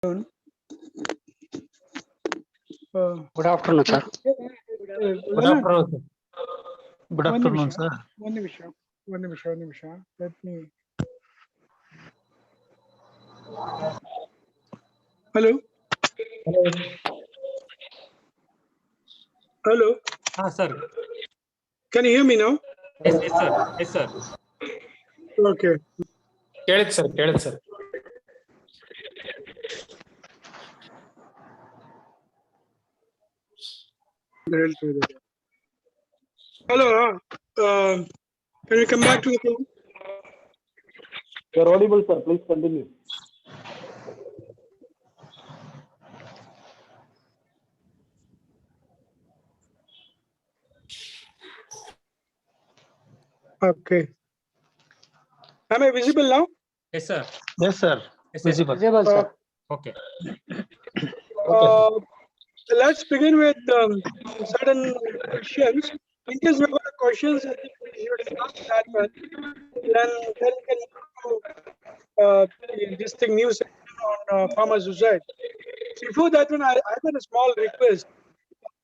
Good afternoon, sir. Good afternoon. Good afternoon, sir. One nimisha. Let me. Hello. Hello. Sir. Can you hear me now? Yes, sir. Yes, sir. Okay. Kelit, sir. Hello. Can we come back to the thing? You're audible, sir. Please continue. Okay. Am I visible now? Yes, sir. Yes, sir. Visible. Visible, sir. Okay. Let's begin with certain questions. In case you have questions, I think we should ask that one. Then we can move to this thing, new section on farmer suicide. Before that one, I have a small request. I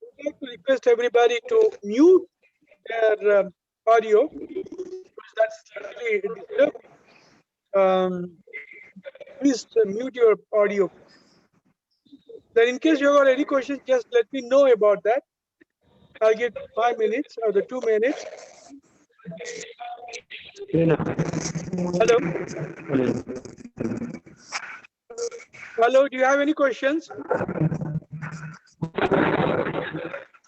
would like to request everybody to mute their audio, because that's really disturbing. Please mute your audio. Then in case you have got any questions, just let me know about that. I'll give 5 minutes or the 2 minutes. Hello. Hello, do you have any questions?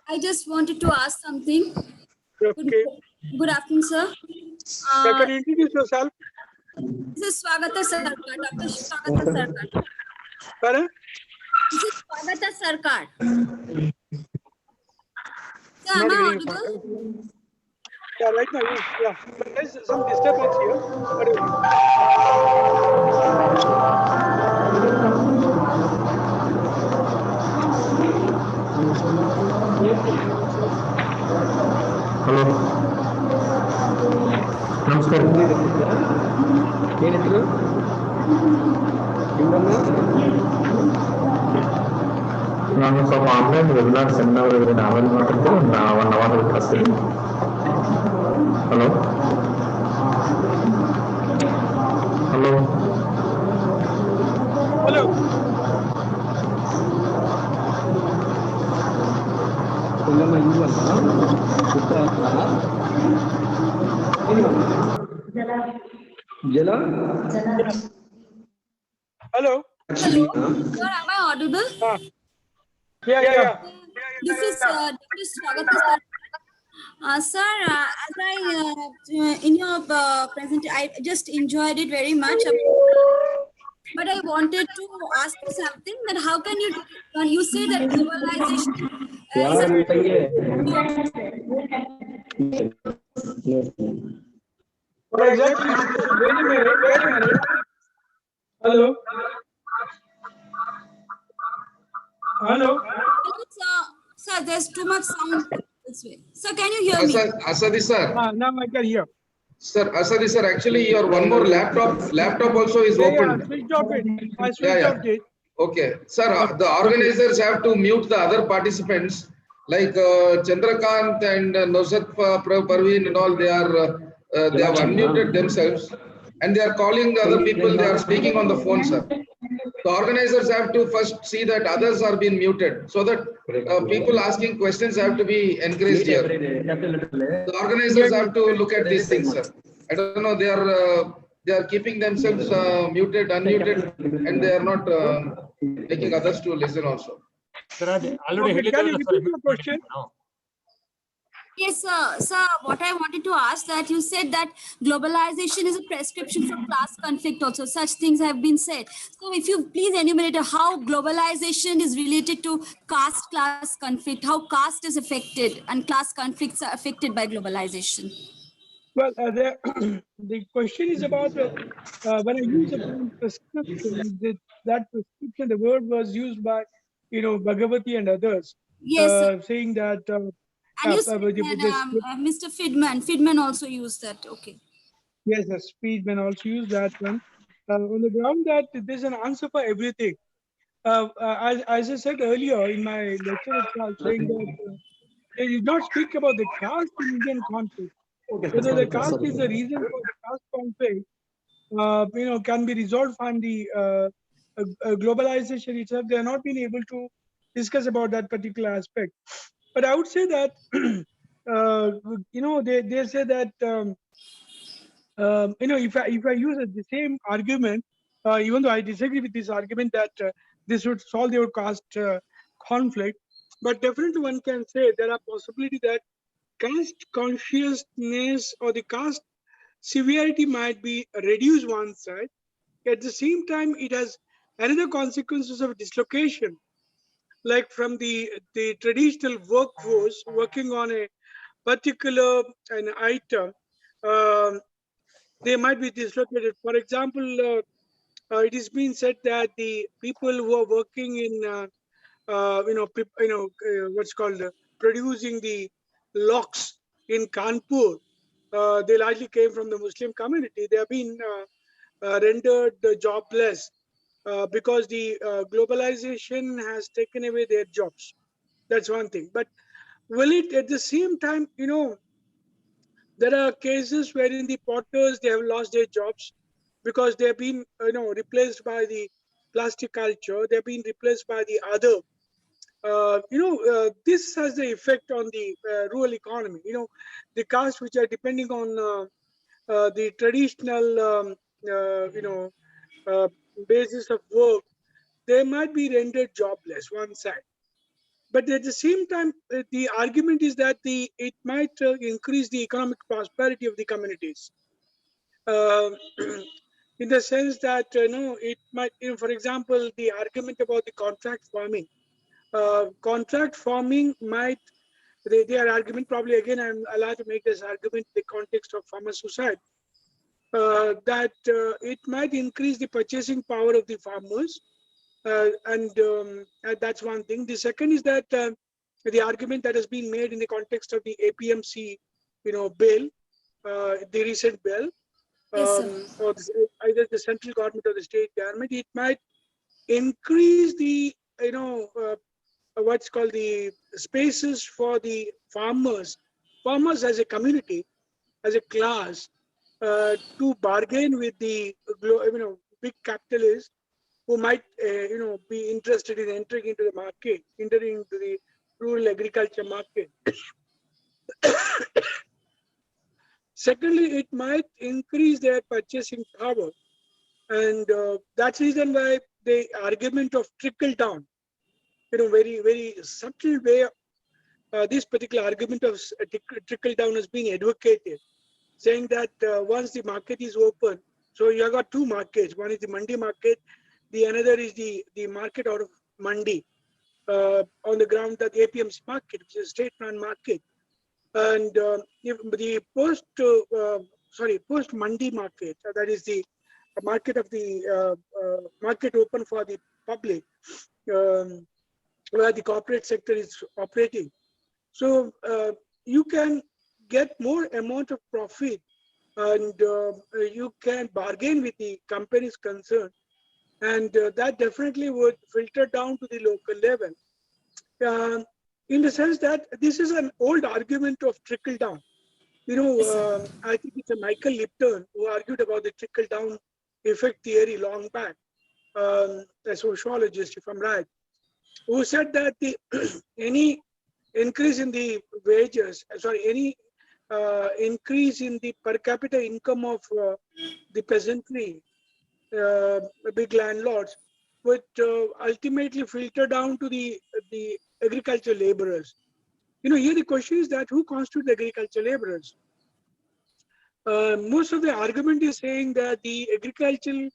I just wanted to ask something. Okay. Good afternoon, sir. Can you introduce yourself? This is Swagata Sarkar, Dr. Swagata Sarkar. Pardon? This is Swagata Sarkar. Sir, Not am I hearing you. audible? Yeah, right now, yeah. But there's some disturbance here. Hello ನಮಸ್ಕಾರ ಏನಿದ್ರು ನಾನು ಸ್ವಲ್ಪ online webinar seminar ಇದ್ದೀನಿ ಆಮೇಲೆ ಮಾತಾಡ್ತೀನಿ 1 hour ಕಳಿಸ್ತೀನಿ hello hello Hello. Jala? Hello. Hello. Sir, am I audible? Yeah. This is Dr. Swagata Sarkar. Sir, as in your presentation, I just enjoyed it very much. But I wanted to ask you something, that how can you, when you say that globalization What exactly? Wait a minute. Hello. Hello. Sir, there's too much sound this way. Sir, can you hear me? Assadi sir. Now I can hear. Sir, Assadi sir, actually your one more laptop also is open. Yeah, switched off it. I switched off it. Okay. Sir, the organizers have to mute the other participants like Chandrakant and Muzaffar, Parveen and all. They have unmuted themselves and they are calling the other people. They are speaking on the phone, sir. The organizers have to first see that others are being muted so that people asking questions have to be encouraged here. The organizers have to look at these things, sir. I don't know, they are keeping themselves muted, unmuted, and they are not making others to listen also. Sir, already Can you repeat your question? Yes, sir. Sir, what I wanted to ask, that you said that globalization is a prescription for class conflict also. Such things have been said. So if you please enumerate how globalization is related to class conflict, how caste is affected and class conflicts are affected by globalization. Well, the question is about when I use the term prescription, that prescription, the word was used by, Bhagavati and others. Yes, sir. Saying that. And you said that, Mr. Friedman also used that. Okay. Yes, Friedman also used that one on the ground that there's an answer for everything. as I said earlier in my lecture itself, saying that they did not speak about the caste in Indian conflict. Whether the caste is the reason for the caste conflict, can be resolved from the globalization itself. They are not been able to discuss about that particular aspect. But I would say that, they say that, if I use the same argument, even though I disagree with this argument that this would solve your caste conflict, but definitely one can say there are possibility that caste consciousness or the caste severity might be reduced one side. At the same time, it has another consequences of dislocation, like from the traditional workforce working on a particular an item, um, they might be dislocated. For example, it is being said that the people who are working in, what's called producing the locks in Kanpur, they largely came from the Muslim community. They have been rendered jobless because the globalization has taken away their jobs. That's one thing. But will it at the same time, there are cases wherein the potters, they have lost their jobs because they have been, replaced by the plastic culture. They've been replaced by the other. This has the effect on the rural economy. The castes which are depending on the traditional, uh, basis of work, they might be rendered jobless. One side. But at the same time, the argument is that it might increase the economic prosperity of the communities. Uh, in the sense that, it might, for example, the argument about the contract farming. Contract farming might, their argument, probably again, I'm allowed to make this argument in the context of farmer suicide, that it might increase the purchasing power of the farmers. And that's one thing. The second is that the argument that has been made in the context of the APMC, bill, the recent bill, Yes, sir. or either the central government or the state government, it might increase the, what's called the spaces for the farmers as a community, as a class, to bargain with the big capitalists who might be interested in entering into the market, entering into the rural agriculture market. Secondly, it might increase their purchasing power, and that's the reason why the argument of trickle down, very very subtle way, this particular argument of trickle down has been advocated, saying that once the market is open, so you have got two markets. One is the mandi market, the another is the market out of mandi, on the ground, that the APMC market, which is a state run market. And if the post mandi market, that is the market of the market open for the public, where the corporate sector is operating. So you can get more amount of profit, and you can bargain with the companies concerned, and that definitely would filter down to the local level. In the sense that this is an old argument of trickle down. I think it's a Michael Lipton who argued about the trickle down effect theory long back, a sociologist, if I'm right, who said that any increase in the wages, any increase in the per capita income of the peasantry, big landlords, would ultimately filter down to the agricultural laborers. Here the question is that who constitute the agricultural laborers? Most of the argument is saying that the agricultural,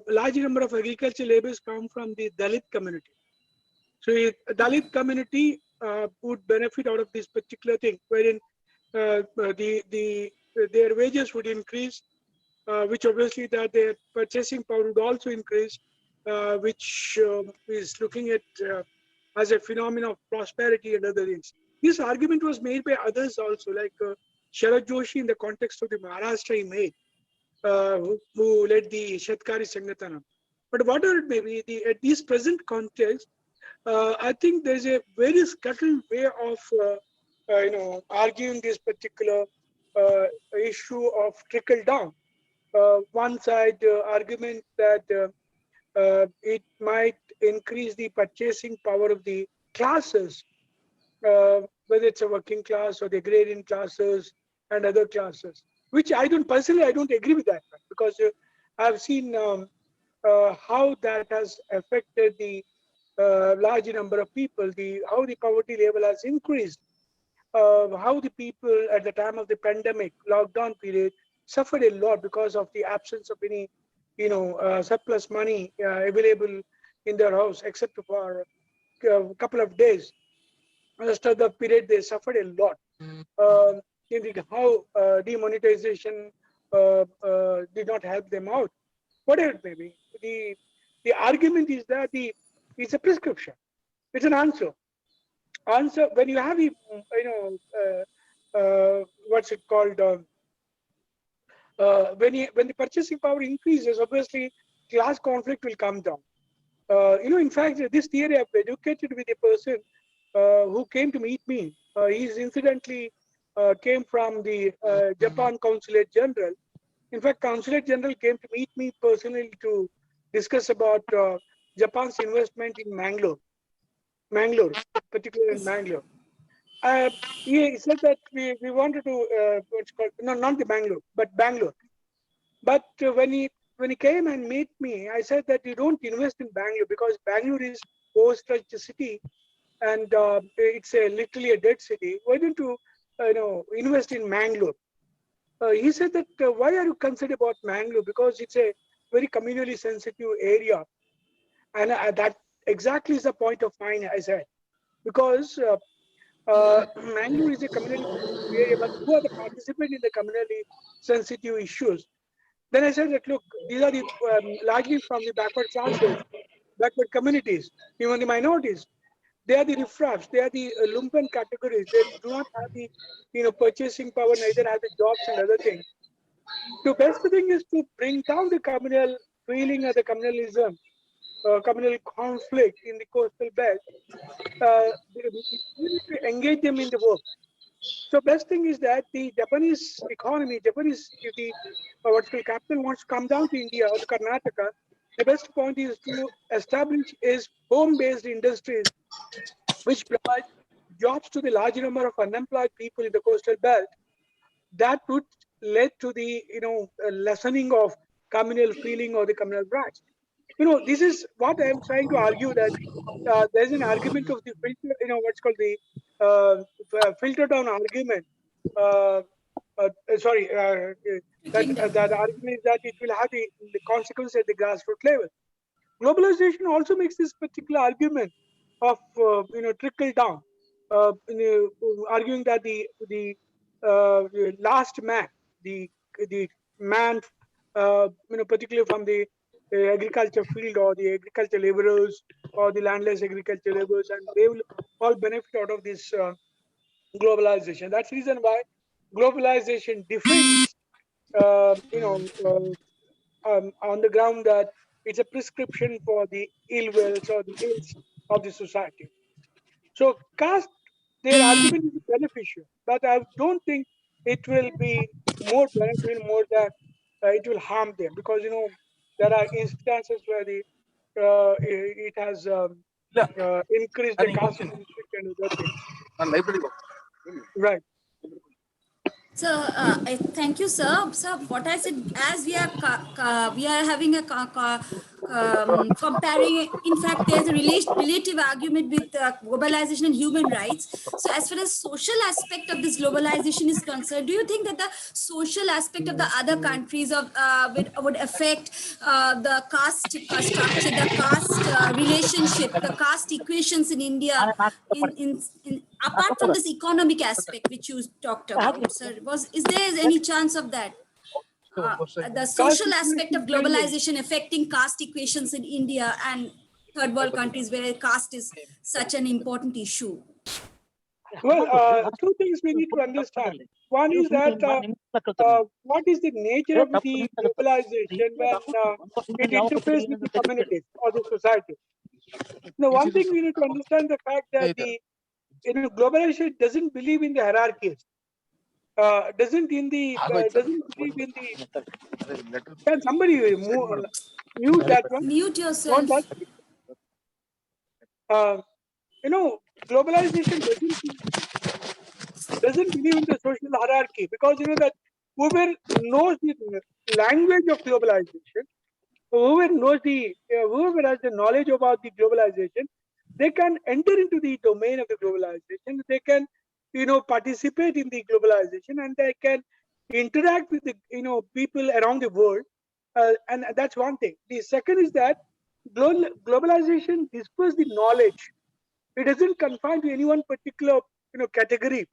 large number of agricultural laborers come from the Dalit community. So a Dalit community would benefit out of this particular thing, wherein their wages would increase, which obviously that their purchasing power would also increase, which is looking at as a phenomenon of prosperity and other things. This argument was made by others also, like Sharad Joshi in the context of the Maharashtra he made, who led the Shatkari Sangatana. But whatever it may be, at this present context, I think there's a very subtle way of arguing this particular issue of trickle down. One side argument that it might increase the purchasing power of the classes, whether it's a working class or the agrarian classes and other classes, which I don't agree with that, because I've seen how that has affected the large number of people, how the poverty level has increased, how the people at the time of the pandemic lockdown period suffered a lot because of the absence of any surplus money available in their house, except for a couple of days. Rest of the period they suffered a lot. How demonetization did not help them out. Whatever it may be, the argument is that it's a prescription. It's an answer. Answer when you have what's it called? When the purchasing power increases, obviously class conflict will come down. In fact, this theory I've educated with a person who came to meet me. He's incidentally came from the Japan Consulate General. In fact, Consulate General came to meet me personally to discuss about Japan's investment in Mangalore, particularly in Mangalore. He said that we wanted to, what's called, no, not the Mangalore, but Bangalore. But when he came and meet me, I said that you don't invest in Bangalore because Bangalore is overstretched city and it's literally a dead city. Why don't you, invest in Mangalore? He said that why are you concerned about Mangalore? Because it's a very communally sensitive area, and that exactly is the point of mine. I said because Mangalore is a communally sensitive area, but who are the participants in the communally sensitive issues? Then I said that look, these are the largely from the backward classes, backward communities, even the minorities. They are the riffraffs, they are the lumpen categories. They do not have the purchasing power, neither have the jobs and other things. The best thing is to bring down the communal feeling or the communalism, communal conflict in the coastal belt. We need to engage them in the work. So best thing is that the Japanese economy, if the what's called capital wants to come down to India or to Karnataka, the best point is to establish is home-based industries which provide jobs to the large number of unemployed people in the coastal belt. That would lead to the lessening of communal feeling or the communal branch. This is what I am trying to argue, that there's an argument of the filter, what's called the filter down argument. That argument is that it will have the consequence at the grassroots level. Globalization also makes this particular argument of trickle down, arguing that the last man, the man, particularly from the agriculture field or the agriculture laborers or the landless agriculture laborers, and they will all benefit out of this globalization. That's the reason why globalization defends, on the ground that it's a prescription for the ill wills or the ills of the society. So caste, their argument is beneficial, but I don't think it will be more beneficial more than it will harm them, because there are instances where it has increased the caste conflict and other things. Right. So thank you, sir. So what I said, as we are having a comparing, in fact, there's a relative argument with globalization and human rights. So as far as social aspect of this globalization is concerned, do you think that the social aspect of the other countries would affect the caste structure, the caste relationship, the caste equations in India, apart from this economic aspect which you talked about, sir? Is there any chance of that? The social aspect of globalization affecting caste equations in India and third world countries where caste is such an important issue? Well, two things we need to understand. One is that what is the nature of the globalization when it interfaces with the communities or the society. Now, one thing we need to understand the fact that the globalization doesn't believe in the hierarchies. Doesn't believe in the. Can somebody mute that one? Mute Don't yourself. touch. Uh, globalization doesn't believe in the social hierarchy because that whoever knows the language of globalization, whoever has the knowledge about the globalization, they can enter into the domain of the globalization. They can participate in the globalization, and they can interact with the people around the world, and that's one thing. The second is that globalization disperses the knowledge. It doesn't confine to any one particular category.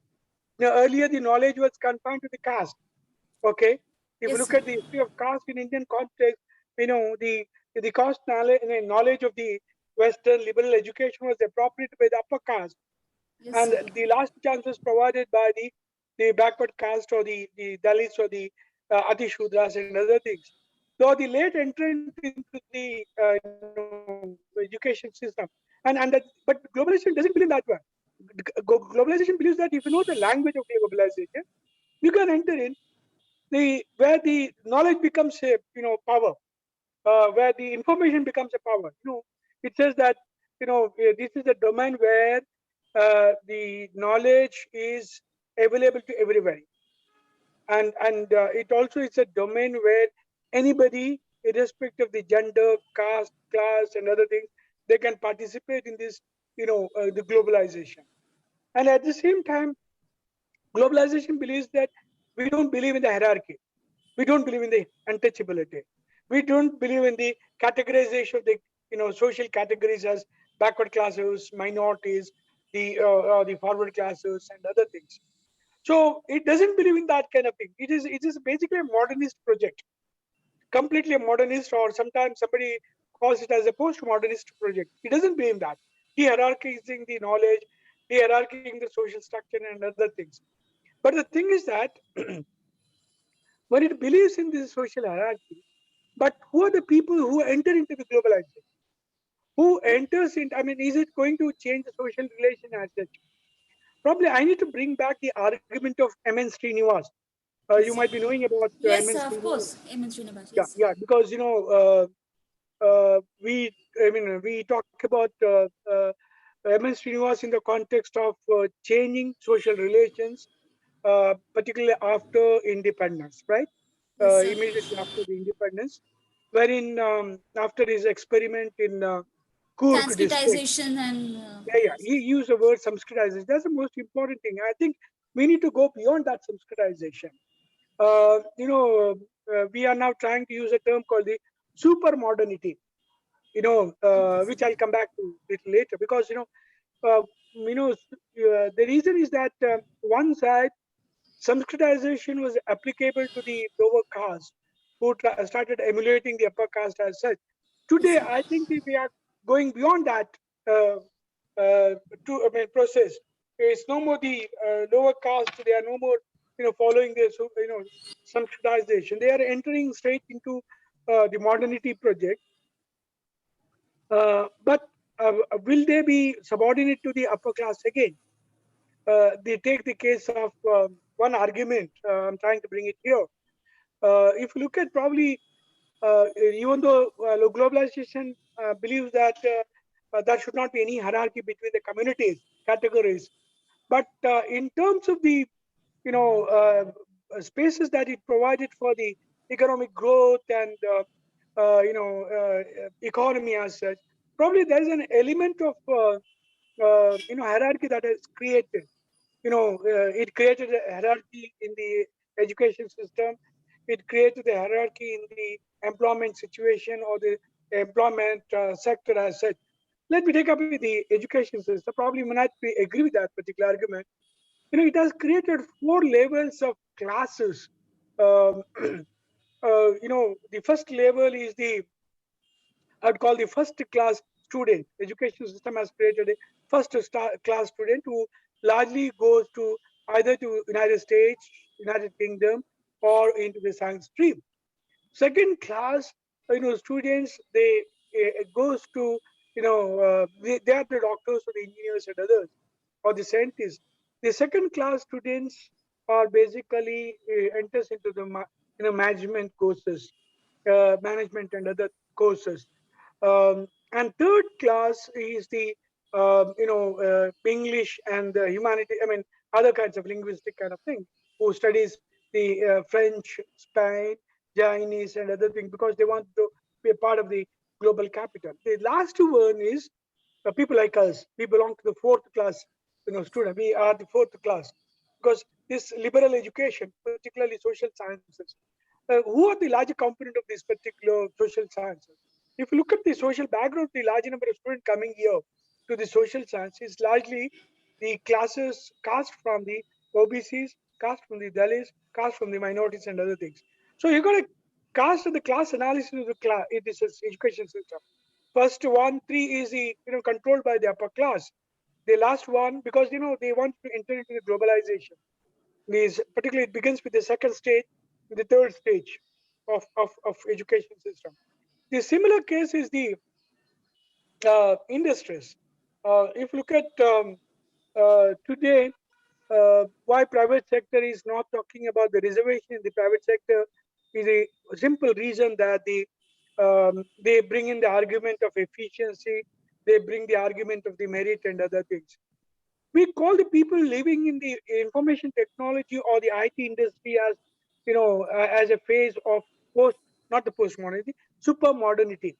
Earlier the knowledge was confined to the caste. Okay, if you Yes, look sir. at the history of caste in Indian context, the caste knowledge of the Western liberal education was appropriated by the upper caste, Yes, and sir. the last chance was provided by the backward caste or the Dalits or the Atishudras and other things. Though the late entrant into the education system, but globalization doesn't believe that one. Globalization believes that if you know the language of globalization, you can enter in where the knowledge becomes a power, where the information becomes a power. It says that this is a domain where the knowledge is available to everybody, and it also is a domain where anybody, irrespective of the gender, caste, class, and other things, they can participate in this the globalization. And at the same time, globalization believes that we don't believe in the hierarchy. We don't believe in the untouchability. We don't believe in the categorization of the social categories as backward classes, minorities, the forward classes, and other things. So it doesn't believe in that kind of thing. It is basically a modernist project, completely a modernist, or sometimes somebody calls it as a postmodernist project. It doesn't believe that. De-hierarchizing the knowledge, de-hierarchizing the social structure, and other things. But the thing is that when it believes in this social hierarchy, but who are the people who enter into the globalization? Who enters in? I mean, is it going to change the social relation as such? Probably I need to bring back the argument of M.N. Srinivas. You Yes, sir. might be knowing about Yes, M.N. sir. Of Srinivas. course. Amen, Srinivas. Yeah, Yes. yeah, because we talk about M.N. Srinivas in the context of changing social relations, particularly after independence, right? Yes, sir. Immediately after the independence, wherein after his experiment in Coorg district, Sanskritization and yeah, he used the word Sanskritization. That's the most important thing. I think we need to go beyond that Sanskritization. We are now trying to use a term called the super modernity, okay, sir. which I'll come back to a little later, because the reason is that one side Sanskritization was applicable to the lower caste who started emulating the upper caste as such. Yes, Today, sir. I think we are going beyond that uh, process. It's no more the lower caste. They are no more, following the Sanskritization. They are entering straight into the modernity project. But will they be subordinate to the upper class again? They take the case of one argument. I'm trying to bring it here. If you look at probably, even though globalization believes that there should not be any hierarchy between the communities, categories, but in terms of the spaces that it provided for the economic growth and economy as such, probably there is an element of hierarchy that is created. It created a hierarchy in the education system. It created a hierarchy in the employment situation or the employment sector as such. Let me take up with the education system. Probably may not agree with that particular argument. It has created 4 levels of classes. Um, the first level is I'd call the first class student. Education system has created a first class student who largely goes to either to United States, United Kingdom, or into the science stream. Second class, students, they it goes to, they are the doctors or the engineers and others, or the scientists. The second class students are basically enters into the management courses, management and other courses. And third class is the English and the humanity. I mean, other kinds of linguistic kind of thing, who studies the French, Spain, Chinese, and other things because they want to be a part of the global capital. The last one is people like us. We belong to the fourth class, student. We are the fourth class because this liberal education, particularly social sciences, who are the larger component of this particular social sciences? If you look at the social background, the large number of students coming here to the social science is largely the classes cast from the OBCs, cast from the Dalits, cast from the minorities and other things. So you got to cast the class analysis of the class in this education system. First one, three is the controlled by the upper class. The last one, because they want to enter into the globalization. Is particularly it begins with the second stage, the third stage of education system. The similar case is the industries. If you look at today, why private sector is not talking about the reservation in the private sector is a simple reason that they bring in the argument of efficiency, they bring the argument of the merit and other things. We call the people living in the information technology or the IT industry as, as a phase of post, not the post-modernity, super modernity.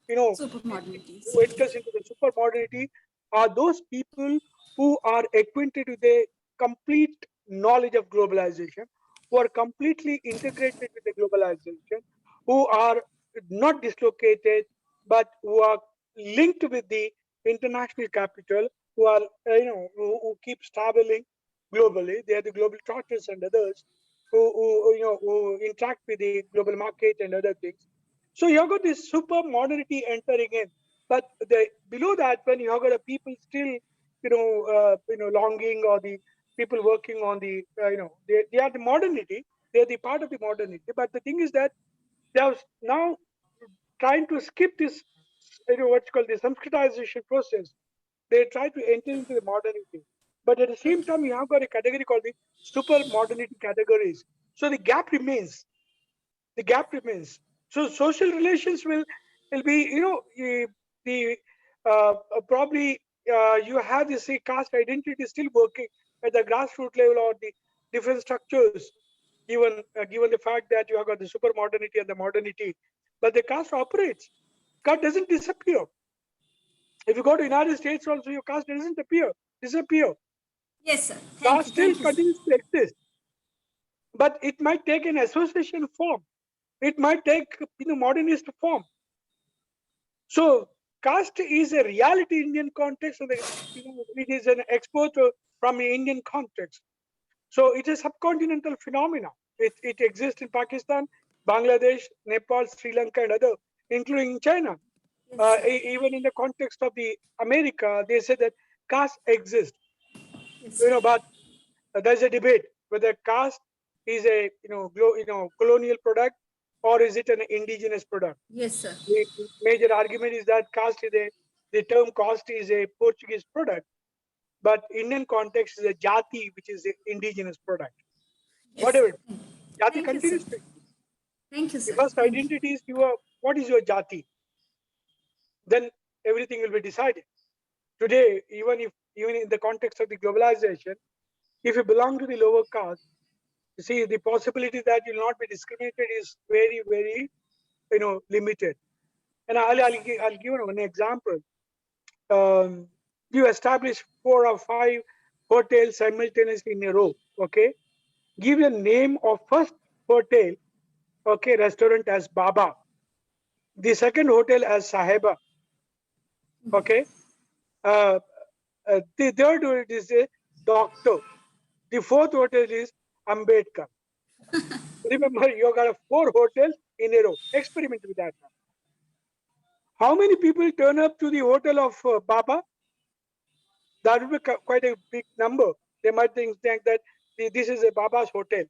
Super modernities. Who enters into the super modernity are those people who are acquainted with the complete knowledge of globalization, who are completely integrated with the globalization, who are not dislocated, but who are linked with the international capital, who are, who keep traveling globally. They are the global trotters and others who interact with the global market and other things. So you have got this super modernity entering in, but the below that, when you have got a people still, longing, or the people working on the, they are the modernity. They are the part of the modernity. But the thing is that they are now trying to skip this, what's called the Sanskritization process. They try to enter into the modernity, but at the same time, you have got a category called the super modernity categories. So the gap remains. The gap remains. So social relations will be, the probably you have this caste identity still working at the grassroots level, or the different structures, given the fact that you have got the super modernity and the modernity, but the caste operates. Caste doesn't disappear. If you go to United States also, your caste doesn't disappear. Yes, sir. Caste still Thank you, sir. continues to exist, but it might take an association form. It might take modernist form. So caste is a reality in Indian context, and it is an export from an Indian context. So it is a subcontinental phenomenon. It exists in Pakistan, Bangladesh, Nepal, Sri Lanka, and other, including China. Yes, sir. Even in the context of the America, they say that caste exists. Yes, sir. But there's a debate whether caste is a colonial product, or is it an indigenous product. Yes, sir. The major argument is that the term caste is a Portuguese product, but Indian context is a jati, which is an indigenous product. Yes, Whatever, sir. jati Thank you, continues sir. to exist. Thank you, The sir. first Thank you. identity is what is your jati? Then everything will be decided. Today, even in the context of the globalization, if you belong to the lower caste, you see the possibility that you'll not be discriminated is very, very limited. And I'll give an example. You establish 4 or 5 hotels simultaneously in a row. Okay, give a name of first hotel, okay, restaurant as Baba, the second hotel as Saheba, okay, uh, the third hotel is a doctor, the fourth hotel is Ambedkar. Remember, you got 4 hotels in a row. Experiment with that. How many people turn up to the hotel of Baba? that would be quite a big number. They might think that this is a Baba's hotel.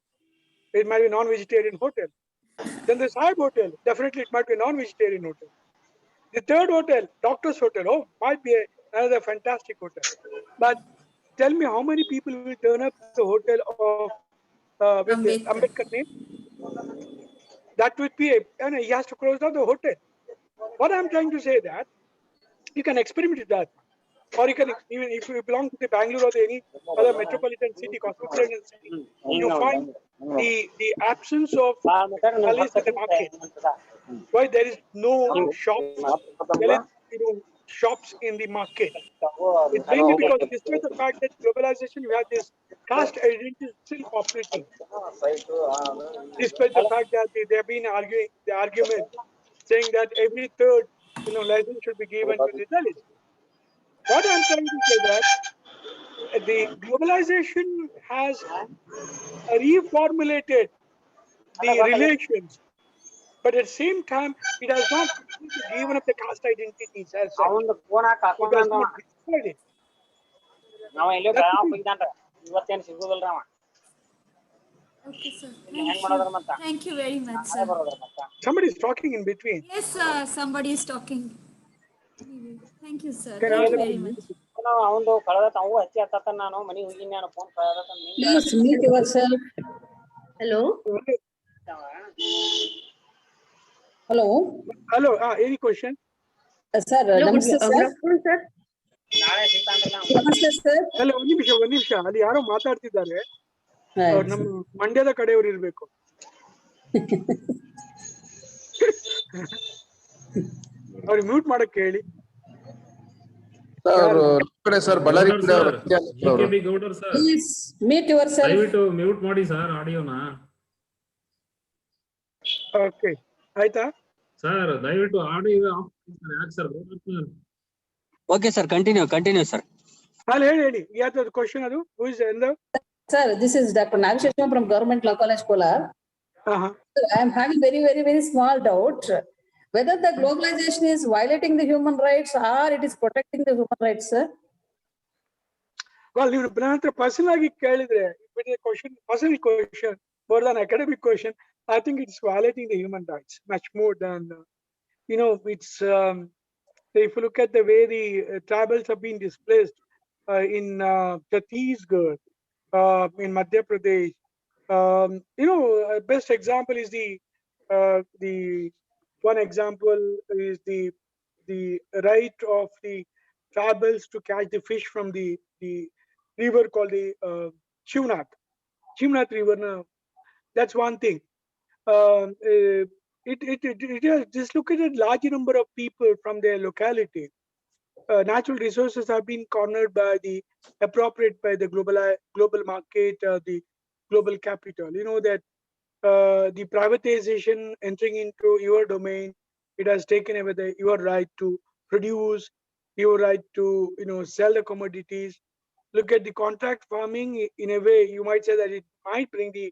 It might be a non-vegetarian hotel. Then the Sahib hotel, definitely it might be a non-vegetarian hotel. The third hotel, Doctor's Hotel, oh, might be another fantastic hotel. But tell me how many people will turn up to the hotel of with the Ambedkar. Ambedkar name? That would be and he has to close down the hotel. What I'm trying to say that you can experiment with that, or you can even if you belong to the Bangalore or any other metropolitan city, cosmopolitan city, you find the absence of Malays in the market. Why there is no shops, Dalit, shops in the market. It's mainly because despite the fact that globalization, we have this caste identity still operating. Despite the fact that they have been arguing the argument saying that every third license should be given to the Dalits. What I'm trying to say that the globalization has reformulated the relations, but at the same time, it has not completely given up the caste identities as such. It has not destroyed it. That's the thing. Okay, sir. Thank you. Thank you very much, sir. Somebody is talking in between. Yes, sir. Somebody is talking. Thank you, sir. Can Thank you another very be much. muted? Please mute yourself. Hello. Hello. Hello, any question? Sir, namaste, sir. afternoon, sir. Namaste, sir. ಅಲ್ಲ ಒಂದು ನಿಮಿಷ ಅಲ್ಲಿ ಯಾರೋ ಮಾತಾಡ್ತಿದ್ದಾರೆ ಅವ್ರು ನಮ್ಮ ಮಂಡ್ಯದ ಕಡೆಯವರು ಇರ್ಬೇಕು ಅವ್ರಿಗೆ ಮ್ಯೂಟ್ ಮಾಡಕ್ ಹೇಳಿ sir Ballari GKB Goudar sir Please mute yourself. ದಯವಿಟ್ಟು ಮ್ಯೂಟ್ ಮಾಡಿ ಸರ್ ಆಡಿಯೋನ. ಓಕೆ ಆಯ್ತಾ ಸರ್ ದಯವಿಟ್ಟು ಆಡಿಯೋ ಆಫ್ ಯಾಕೆ sir? Okay, sir. Continue, sir. ಅಲ್ಲಿ ಹೇಳಿ ಯಾವ್ದು ಕ್ವಶನ್ ಅದು ಹೂ ಇಸ್ ಎಂದ Sir, this is Dr. Nagasheshwam from Government Law College, Kolar. Sir, I am having very, very, very small doubt whether the globalization is violating the human rights or it is protecting the human rights, sir. well ನೀವು ನನ್ನ ಹತ್ರ personal ಆಗಿ ಕೇಳಿದ್ರೆ question personal question more than academic question, I think it's violating the human rights much more than it's if you look at the way the tribals have been displaced in Chhattisgarh, in Madhya Pradesh, best example is the one example is the right of the tribals to catch the fish from the river called the Shivnath River. Now, that's one thing. It has dislocated large number of people from their locality. Natural resources have been cornered by the appropriate by the global market, the global capital. You know that the privatization entering into your domain, it has taken away your right to produce, your right to sell the commodities. Look at the contract farming. In a way, you might say that it might bring the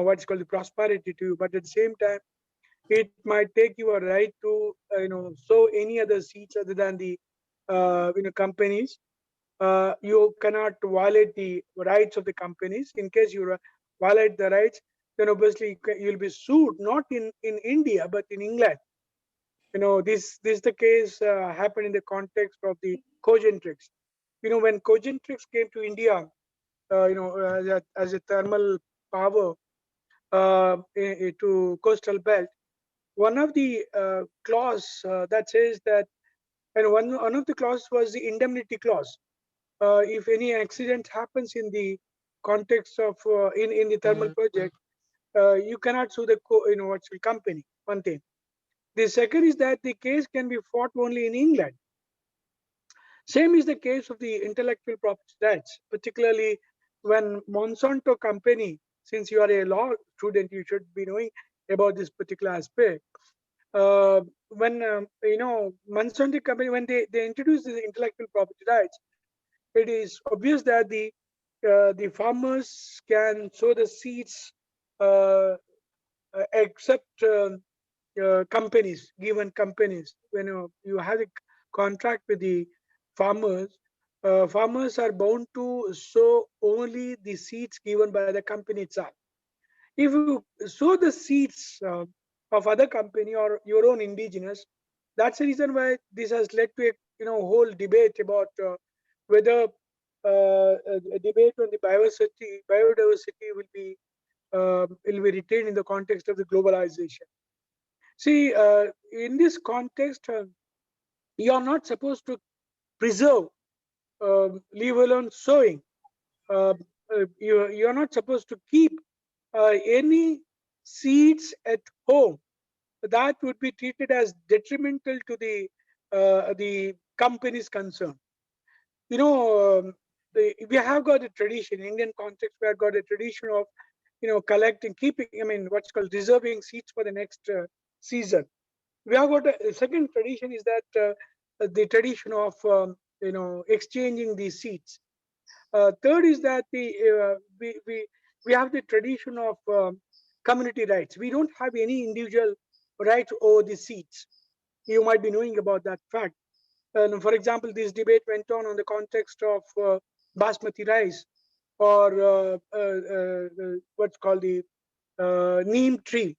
what's called the prosperity to you, but at the same time it might take your right to sow any other seeds other than the companies. You cannot violate the rights of the companies. In case you violate the rights, then obviously you'll be sued, not in India but in England. This is the case happened in the context of the Cogentrix. When Cogentrix came to India, as a thermal power to coastal belt, one of the clause that says that, and one of the clause was the indemnity clause. If any accident happens in the context of in the thermal project, you cannot sue the company. One thing. The second is that the case can be fought only in England. Same is the case of the intellectual property rights, particularly when Monsanto company, since you are a law student, you should be knowing about this particular aspect. When Monsanto company, when they introduced the intellectual property rights, it is obvious that the farmers can sow the seeds except companies, given companies. When you have a contract with the farmers, farmers are bound to sow only the seeds given by the company itself. If you sow the seeds of other company or your own indigenous, that's the reason why this has led to a whole debate about whether a debate on the biodiversity will be retained in the context of the globalization. See, in this context, you are not supposed to preserve, leave alone sowing. You are not supposed to keep any seeds at home. That would be treated as detrimental to the company's concern. We have got a tradition, Indian context, we have got a tradition of collecting, keeping, what's called reserving seeds for the next season. We have got a second tradition is that the tradition of exchanging these seeds. Third is that we have the tradition of community rights. We don't have any individual rights over the seeds. You might be knowing about that fact. For example, this debate went on the context of basmati rice or what's called the neem tree.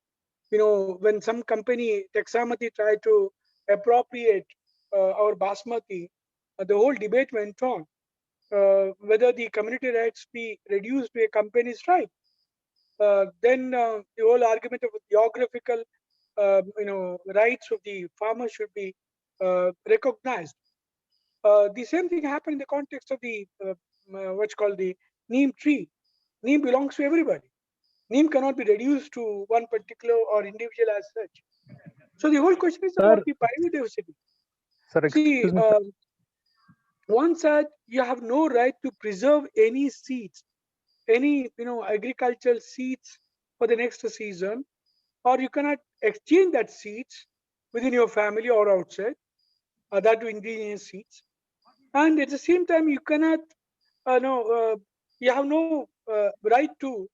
When some company, Texamati, tried to appropriate our basmati, the whole debate went on whether the community rights be reduced to a company's right. Then the whole argument of geographical, rights of the farmer should be recognized. The same thing happened in the context of the what's called the neem tree. Neem belongs to everybody. Neem cannot be reduced to one particular or individual as such. So the whole question is about the biodiversity. Sir, See, excuse me, sir. one said you have no right to preserve any seeds, any agricultural seeds for the next season, or you cannot exchange that seeds within your family or outside, that to indigenous seeds. And at the same time, you cannot, you have no right to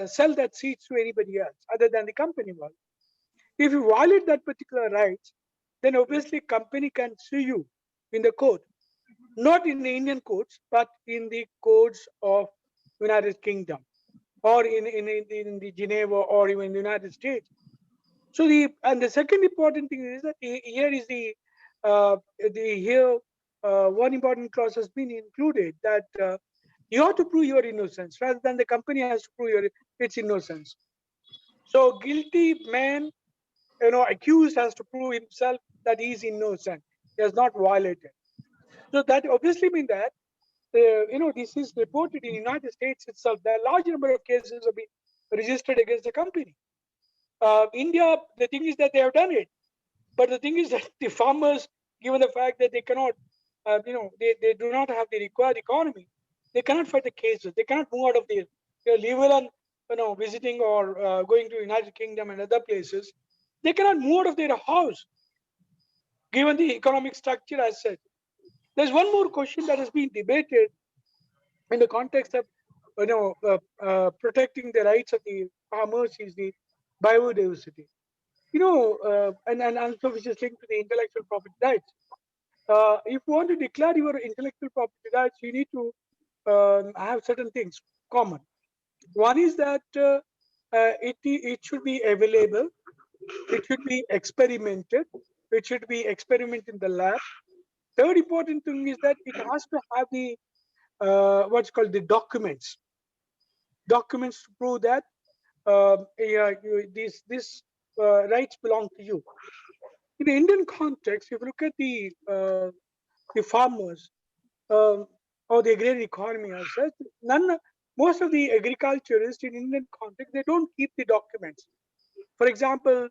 sell that seeds to anybody else other than the company one. If you violate that particular rights, then obviously company can sue you in the court, not in the Indian courts, but in the courts of United Kingdom or in the Geneva or even the United States. So the second important thing is that here is one important clause has been included that you have to prove your innocence rather than the company has to prove its innocence. So guilty man, accused has to prove himself that he is innocent. He has not violated. So that obviously means that this is reported in the United States itself. There are a large number of cases have been registered against the company. India, the thing is that they have done it, but the thing is that the farmers, given the fact that they cannot, they do not have the required economy, they cannot fight the cases. They cannot move out of the leave alone, visiting or going to United Kingdom and other places. They cannot move out of their house, given the economic structure as such. There's one more question that has been debated in the context of protecting the rights of the farmers is the biodiversity. And also which is linked to the intellectual property rights. If you want to declare your intellectual property rights, you need to have certain things common. One is that it should be available, it should be experimented, it should be experimented in the lab. Third important thing is that it has to have the what's called the documents to prove that these rights belong to you. In the Indian context, if you look at the farmers or the agrarian economy as such, most of the agriculturists in Indian context, they don't keep the documents. For example,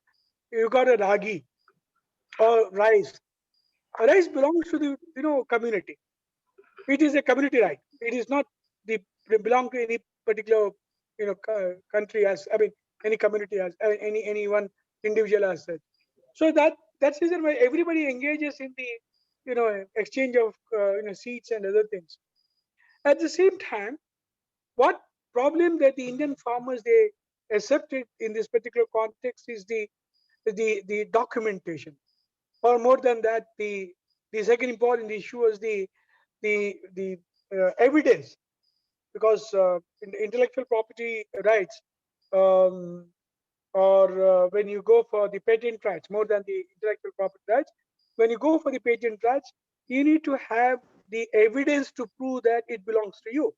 you got a ragi or rice. Rice belongs to the community. It is a community right. It is not belong to any particular country as any community as any one individual as such. So that's the reason why everybody engages in the exchange of seeds and other things. At the same time, what problem that the Indian farmers they accepted in this particular context is the documentation, or more than that, the second important issue was the the evidence, because in intellectual property rights, or when you go for the patent rights, more than the intellectual property rights, when you go for the patent rights, you need to have the evidence to prove that it belongs to you.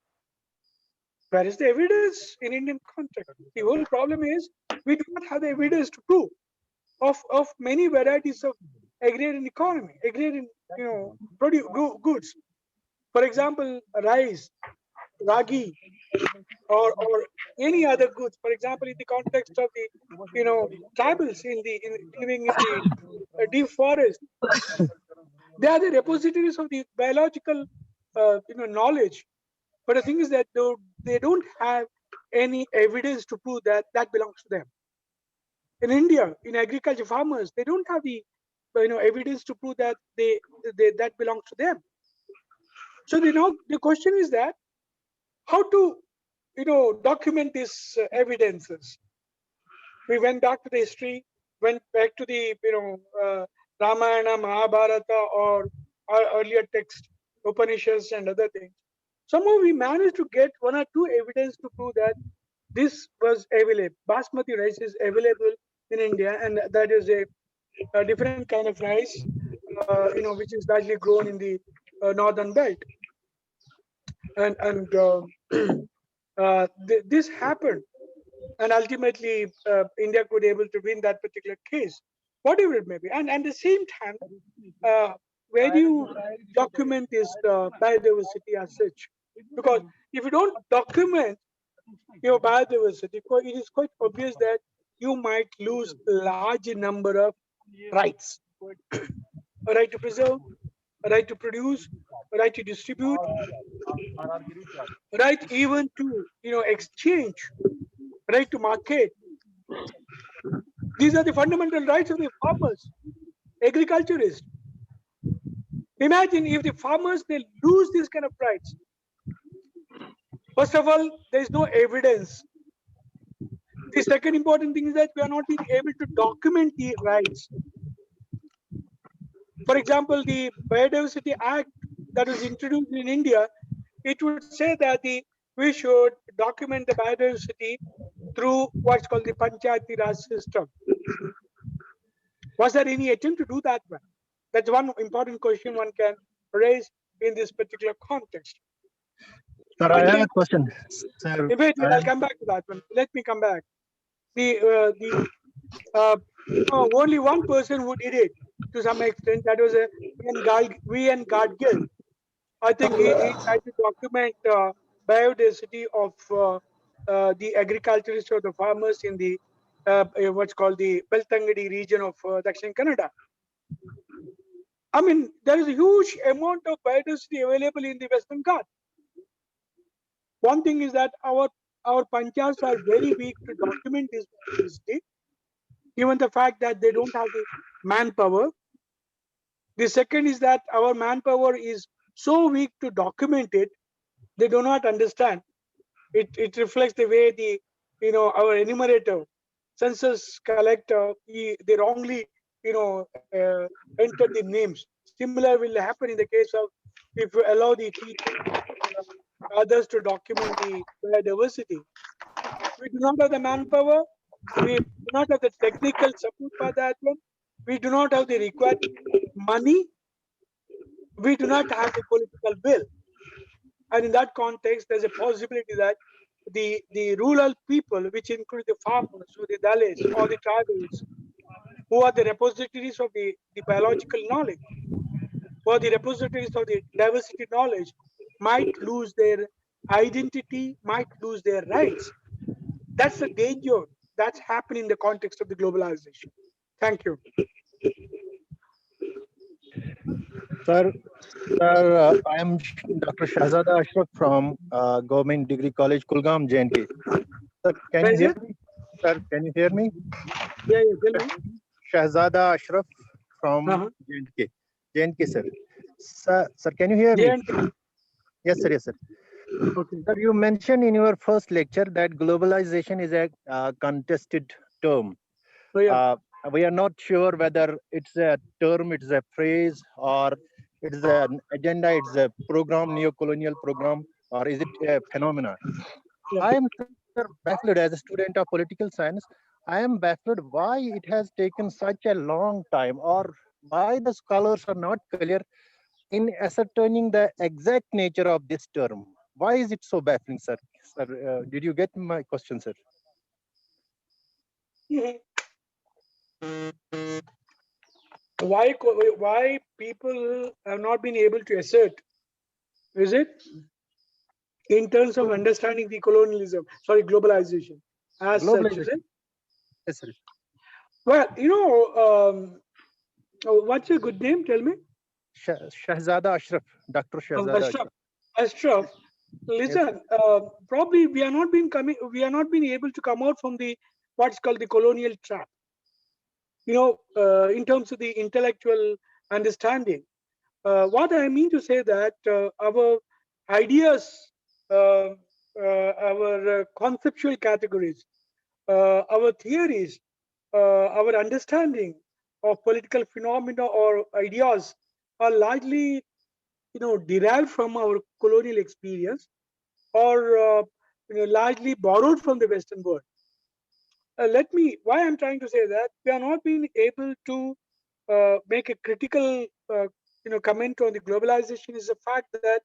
Where is the evidence in Indian context? The whole problem is we do not have the evidence to prove of many varieties of agrarian economy, agrarian goods. For example, rice, ragi, or any other goods. For example, in the context of the tribals living in the deep forest, they are the repositories of the biological knowledge. But the thing is that they don't have any evidence to prove that that belongs to them. In India, in agriculture, farmers, they don't have the evidence to prove that that belongs to them. So the question is that how to document these evidences. We went back to the history, went back to the Ramayana, Mahabharata, or earlier text, Upanishads, and other things. Somehow we managed to get one or two evidence to prove that this was available. Basmati rice is available in India, and that is a different kind of rice, which is largely grown in the northern belt. And this happened, and ultimately India could able to win that particular case, whatever it may be. And at the same time, where do you document this biodiversity as such? Because if you don't document your biodiversity, it is quite obvious that you might lose a large number of rights. A right to preserve, a right to produce, a right to distribute, right even to exchange, right to market. These are the fundamental rights of the farmers, agriculturists. Imagine if the farmers, they lose these kind of rights. First of all, there is no evidence. The second important thing is that we are not being able to document the rights. For example, the Biodiversity Act that was introduced in India, it would say that we should document the biodiversity through what's called the Panchayati Raj system. Was there any attempt to do that one? That's one important question one can raise in this particular context. Sir, I have a question. Sir, wait, I'll come back to that one. Let me come back. Only one person who did it to some extent. That was V.N. Gadgil. I think he tried to document biodiversity of the agriculturists or the farmers in the what's called the Beltangadi region of Dakshin Kannada. I mean, there is a huge amount of biodiversity available in the Western Ghats. One thing is that our panchayats are very weak to document this biodiversity, given the fact that they don't have the manpower. The second is that our manpower is so weak to document it, they do not understand. It reflects the way our enumerator, census collector, they wrongly enter the names. Similar will happen in the case of if you allow the others to document the biodiversity. We do not have the manpower. We do not have the technical support for that one. We do not have the required money. We do not have the political will. And in that context, there's a possibility that the rural people, which include the farmers or the Dalits or the tribals, who are the repositories of the biological knowledge, or the repositories of the diversity knowledge, might lose their identity, might lose their rights. That's the danger that's happening in the context of the globalization. Thank you. Sir, I am Dr. Shahzada Ashraf from Government Degree College, Kulgam, JNK. Sir, can you hear me? Sir, can you hear me? Yeah, tell me. Shahzada Ashraf from JNK. JNK, sir. Sir, can you hear me? JNK. Yes, sir. Yes, sir. Okay. Sir, you mentioned in your first lecture that globalization is a contested term. Oh, yeah. We are not sure whether it's a term, it's a phrase, or It is an agenda, it's a program, neo-colonial program, or is it a phenomena? I am baffled as a student of political science. I am baffled why it has taken such a long time, or why the scholars are not clear in ascertaining the exact nature of this term. Why is it so baffling, sir? Sir, did you get my question, sir? Why people have not been able to assert, is it, in terms of understanding the globalization as such, is it? Yes, sir. Well, what's your good name? Tell me. Shahzada Ashraf, Dr. Shahzada Ashraf. Ashraf. Ashraf, listen. Probably we are not been able to come out from the what's called the colonial trap. In terms of the intellectual understanding. What I mean to say that our ideas, our conceptual categories, our theories, our understanding of political phenomena or ideas are largely, derived from our colonial experience, or largely borrowed from the Western world. Why I'm trying to say that we are not being able to make a critical, comment on the globalization is the fact that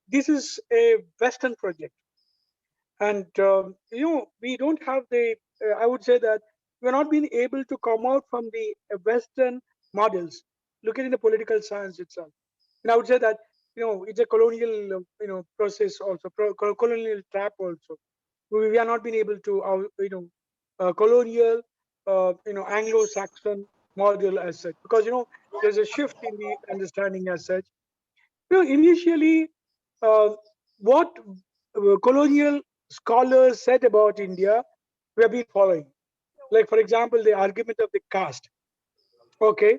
this is a Western project, and we don't have the. I would say that we're not being able to come out from the Western models. Looking at the political science itself, and I would say that it's a colonial, process also, colonial trap also. We are not being able to, colonial, Anglo-Saxon model as such, because there's a shift in the understanding as such. Initially, what colonial scholars said about India, we have been following. Like, for example, the argument of the caste. Okay,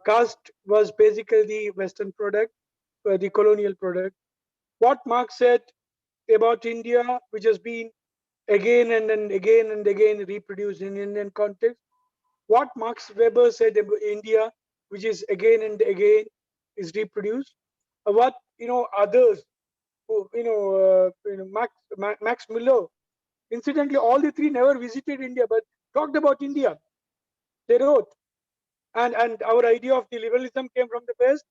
caste was basically the Western product, the colonial product. What Marx said about India, which has been again and again and again reproduced in Indian context. What Max Weber said about India, which is again and again is reproduced. What others, Max Miller. Incidentally, all the three never visited India, but talked about India. They wrote, and our idea of the liberalism came from the West.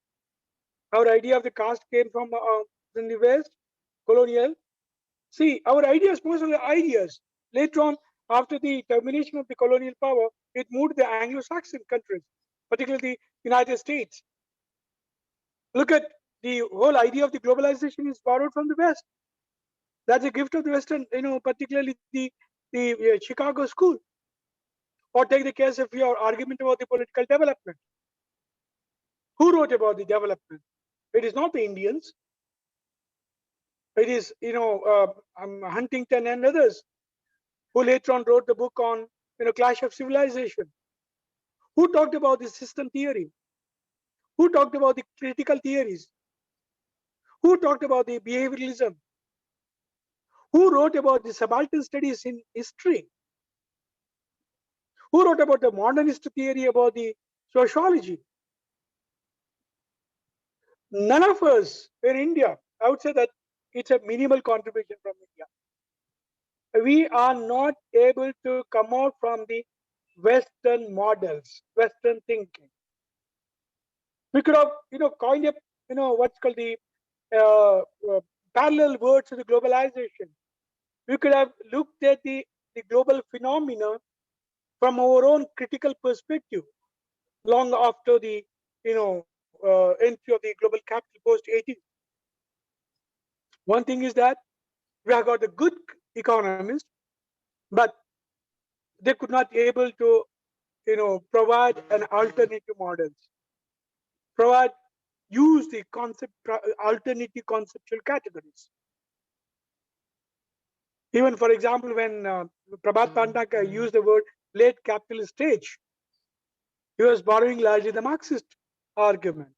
Our idea of the caste came from the West, colonial. See, our ideas, most of the ideas, later on, after the termination of the colonial power, it moved to the Anglo-Saxon countries, particularly the United States. Look at the whole idea of the globalization is borrowed from the West. That's a gift of the Western, particularly the Chicago school. Or take the case of your argument about the political development. Who wrote about the development? It is not the Indians. It is, Huntington and others, who later on wrote the book on, Clash of Civilization. Who talked about the system theory? Who talked about the critical theories? Who talked about the behavioralism? Who wrote about the subaltern studies in history? Who wrote about the modernist theory about the sociology? None of us in India. I would say that it's a minimal contribution from India. We are not able to come out from the Western models, Western thinking. We could have, coined up, what's called the parallel words to the globalization. We could have looked at the global phenomena from our own critical perspective, long after the, entry of the global capital post-18. One thing is that we have got a good economist, but they could not be able to, provide an alternative models, use the alternative conceptual categories. Even, for example, when Prabhat Pandaka used the word late capitalist stage, he was borrowing largely the Marxist argument.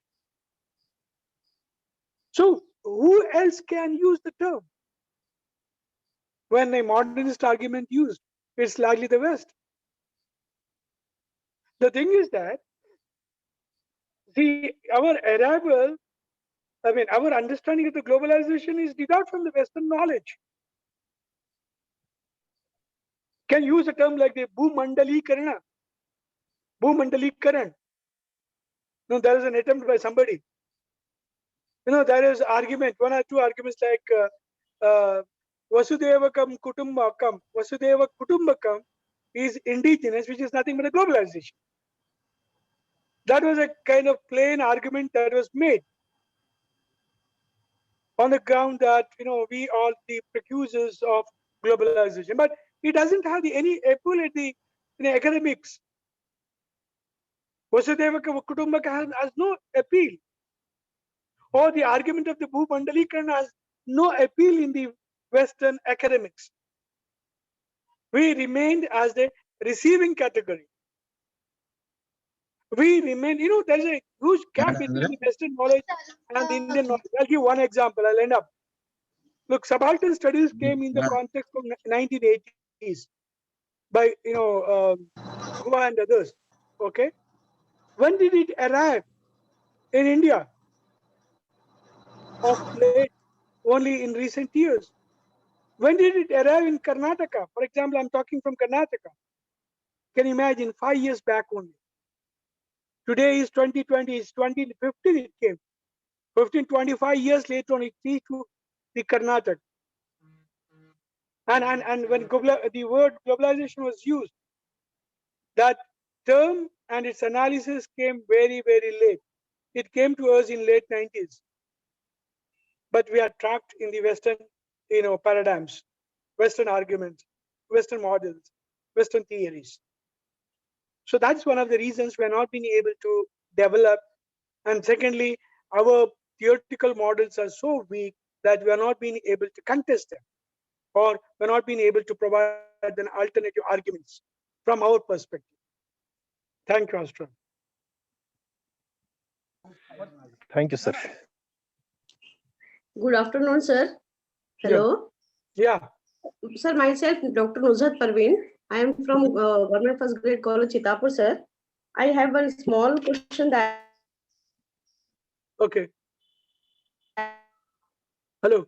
So who else can use the term? When a modernist argument used, it's largely the West. The thing is that, see, our arrival I mean, our understanding of the globalization is derived from the Western knowledge. Can use a term like the Bhumandalikaran. No, there is an attempt by somebody. There is argument, one or two arguments like Vasudevakam Kutumbakam. Vasudeva Kutumbakam is indigenous, which is nothing but a globalization. That was a kind of plain argument that was made on the ground that we are the precursors of globalization, but it doesn't have any appeal at the academics. Vasudeva Kutumbaka has no appeal, or the argument of the Bhumandalikaran has no appeal in the Western academics. We remained as the receiving category. We remain, there's a huge gap between the Western knowledge and the Indian knowledge. I'll give one example, I'll end up. Look, subaltern studies came in the context of 1980s by, Goa and others, okay? When did it arrive in India? Of late, only in recent years. When did it arrive in Karnataka? For example, I'm talking from Karnataka. Can you imagine, 5 years back only? Today is 2020, it's 2015 it came. 15, 25 years later on, it reached to the Karnataka. And when the word globalization was used, that term and its analysis came very, very late. It came to us in late 90s. But we are trapped in the Western, paradigms, Western arguments, Western models, Western theories. So that's one of the reasons we're not being able to develop. And secondly, our theoretical models are so weak that we are not being able to contest them, or we're not being able to provide an alternative arguments from our perspective. Thank you, Astra. Thank you, sir. Good afternoon, sir. Hello. Yeah. Sir, myself, Dr. Muzaffar. I am from Government First Grade College, Chitapur, sir. I have one small question that. Okay. Hello.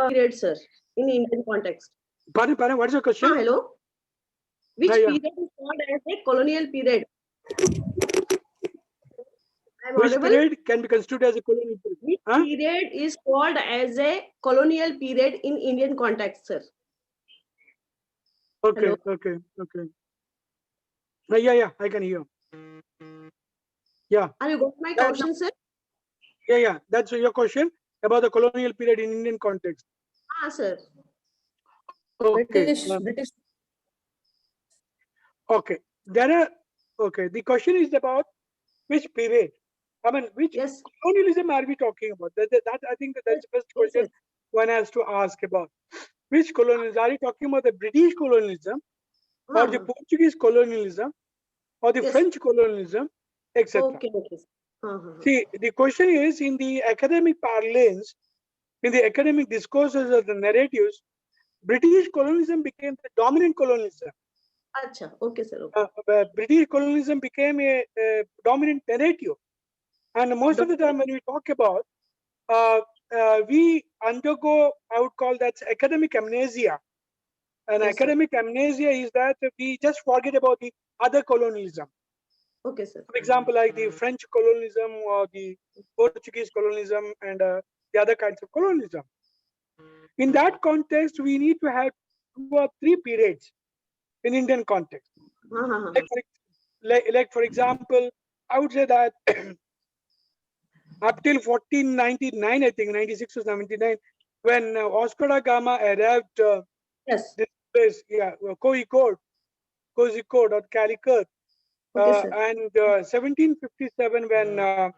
Period, sir, in Indian context. Pardon, what's your question? Hello. Which period is called as a colonial period? Which period can be considered as a colonial period? Which period is called as a colonial period in Indian context, sir? Okay, Hello? okay. Yeah, I can hear. Yeah. Have you got my question, sir? Yeah. That's your question about the colonial period in Indian context. Sir. Okay. British. Okay. The question is about which period. I mean, which colonialism are we talking about? That I think that's the first question one has to ask about. Which colonialism? Are you talking about the British colonialism, or the Portuguese colonialism, or the French colonialism, etc.? Okay. See, the question is, in the academic parlance, in the academic discourses or the narratives, British colonialism became the dominant colonialism. Acha. Okay, sir. Okay. British colonialism became a dominant narrative. And most of the time when we talk about, we undergo, I would call that academic amnesia. And academic amnesia is that we just forget about the other colonialism. Okay, sir. For example, like the French colonialism or the Portuguese colonialism and the other kinds of colonialism. In that context, we need to have 2 or 3 periods in Indian context. Like for example, I would say that up till 1499, I think 96 or 79, when Vasco da Gama arrived this place, Kozhikode or Calicut, and 1757 when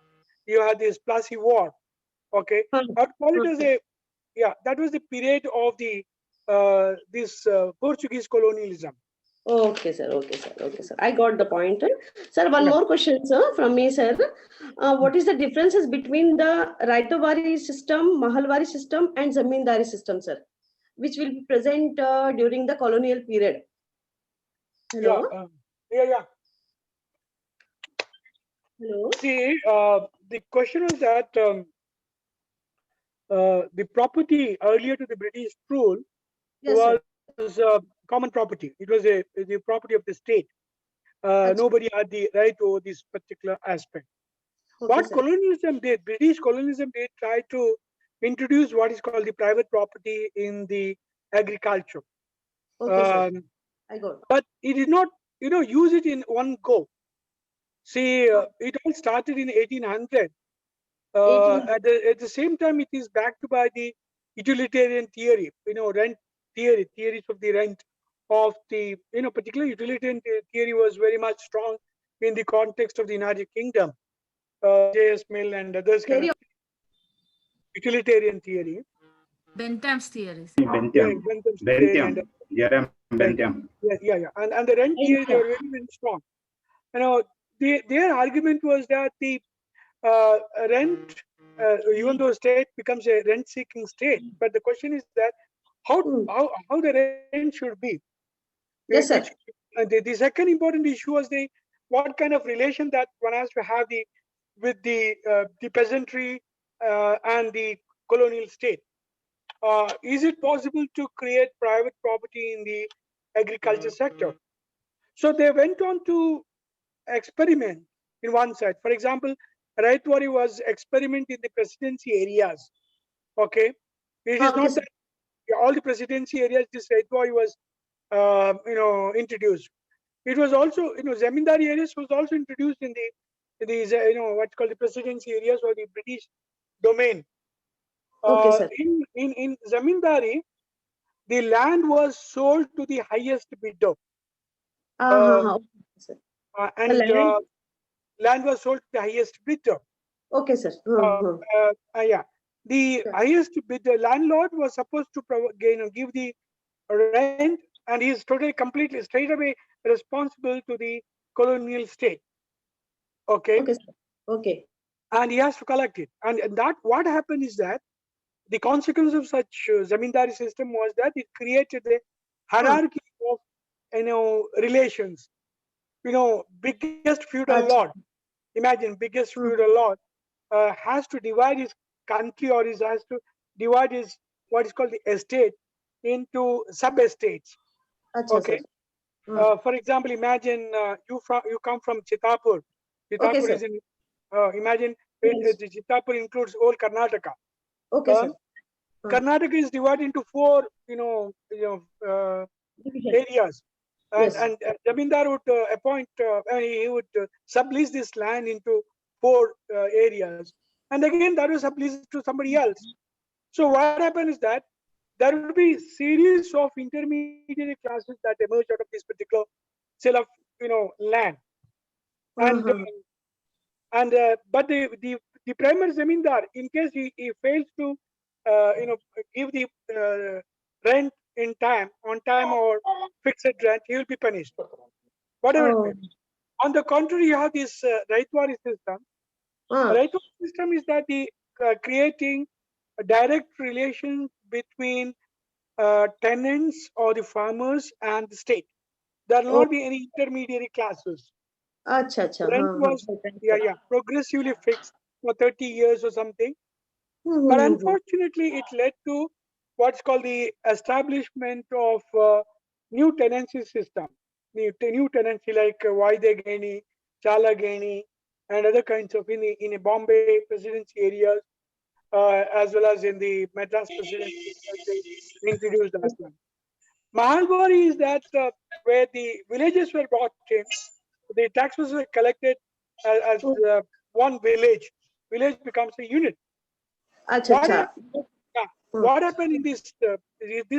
you had this Plassey War. Okay, I would call it as a that was the period of the this Portuguese colonialism. Okay, sir. I got the point. Sir, one more question, sir, from me, sir. What is the differences between the Raitawari system, Mahalwari system, and Zamindari system, sir, which will be present during the colonial period? Hello? Yeah. Hello? See, the question was that the property earlier to the British rule was common property. It was the property of the state. Nobody had the right over this particular aspect. What colonialism did, British colonialism did try to introduce what is called the private property in the agriculture. I got. But it did not, use it in one go. See, it all started in 1800. At the same time, it is backed by the utilitarian theory, rent theories of the rent of the, particular utilitarian theory was very much strong in the context of the United Kingdom. J.S. Mill and others kind of utilitarian theory. Bentham's theories. Bentham. Bentham. Yeah. And the rent theory, they were very, very strong. Their argument was that the rent, even though state becomes a rent-seeking state, but the question is that how the rent should be. Yes, sir. The second important issue was what kind of relation that one has to have with the peasantry and the colonial state. Is it possible to create private property in the agriculture sector? So they went on to experiment in one side. For example, Raitwari was experiment in the presidency areas. Okay, it is not that all the presidency areas this Raitwari was, introduced. It was also, Zamindari areas was also introduced in these, what's called the presidency areas or the British domain. In Zamindari, the land was sold to the highest bidder. Land was sold to the highest bidder. Okay, sir. Yeah. The highest bidder landlord was supposed to give the rent, and he is totally, completely, straight away responsible to the colonial state. Okay. Okay. And he has to collect it. And that what happened is that the consequence of such zamindari system was that it created a hierarchy of relations. Biggest feudal lord. Imagine biggest feudal lord has to divide his country, or has to divide his what is called the estate into sub-estates. Okay. For example, imagine you come from Chitapur. Chitapur is in. Imagine Chitapur includes all Karnataka. Okay, sir. Karnataka is divided into 4, areas. And Jamindar would appoint, he would sublease this land into 4 areas. And again, that was subleased to somebody else. So what happened is that there will be series of intermediary classes that emerge out of this particular sale of, land. And but the primary zamindar, in case he fails to, give the rent on time or fixed rent, he will be punished. Whatever it may. On the contrary, you have this Raitwari system. Raitwari system is that the creating a direct relation between tenants or the farmers and the state. There will not be any intermediary classes. Rent was progressively fixed for 30 years or something. But unfortunately, it led to what's called the establishment of new tenancy system. New tenancy like Vaidegani, Chalagani, and other kinds of in a Bombay presidency areas, as well as in the Madras presidency, they introduced as well. Mahalwari is that where the villages were brought in, the taxes were collected as one village. Village becomes a unit. What happened in this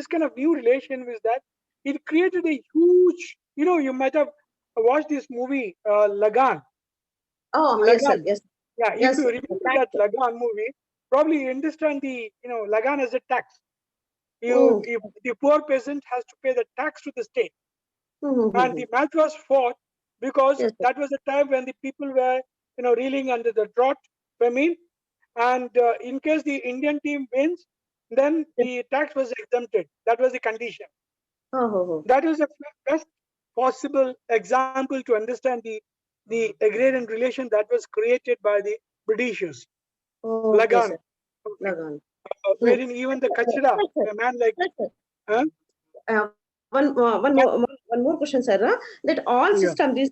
kind of new relation is that it created a huge, you might have watched this movie, Lagan. Lagan. Yes. Yeah, if you remember that Lagan movie, probably you understand the, Lagan as a tax. If the poor peasant has to pay the tax to the state. And the match was fought because that was the time when the people were, reeling under the drought, famine. And in case the Indian team wins, then the tax was exempted. That was the condition. That was the best possible example to understand the agrarian relation that was created by the Britishers. Okay, Lagan. sir. Lagan. Wherein even the kachra, a man like. One more question, sir. That all system, this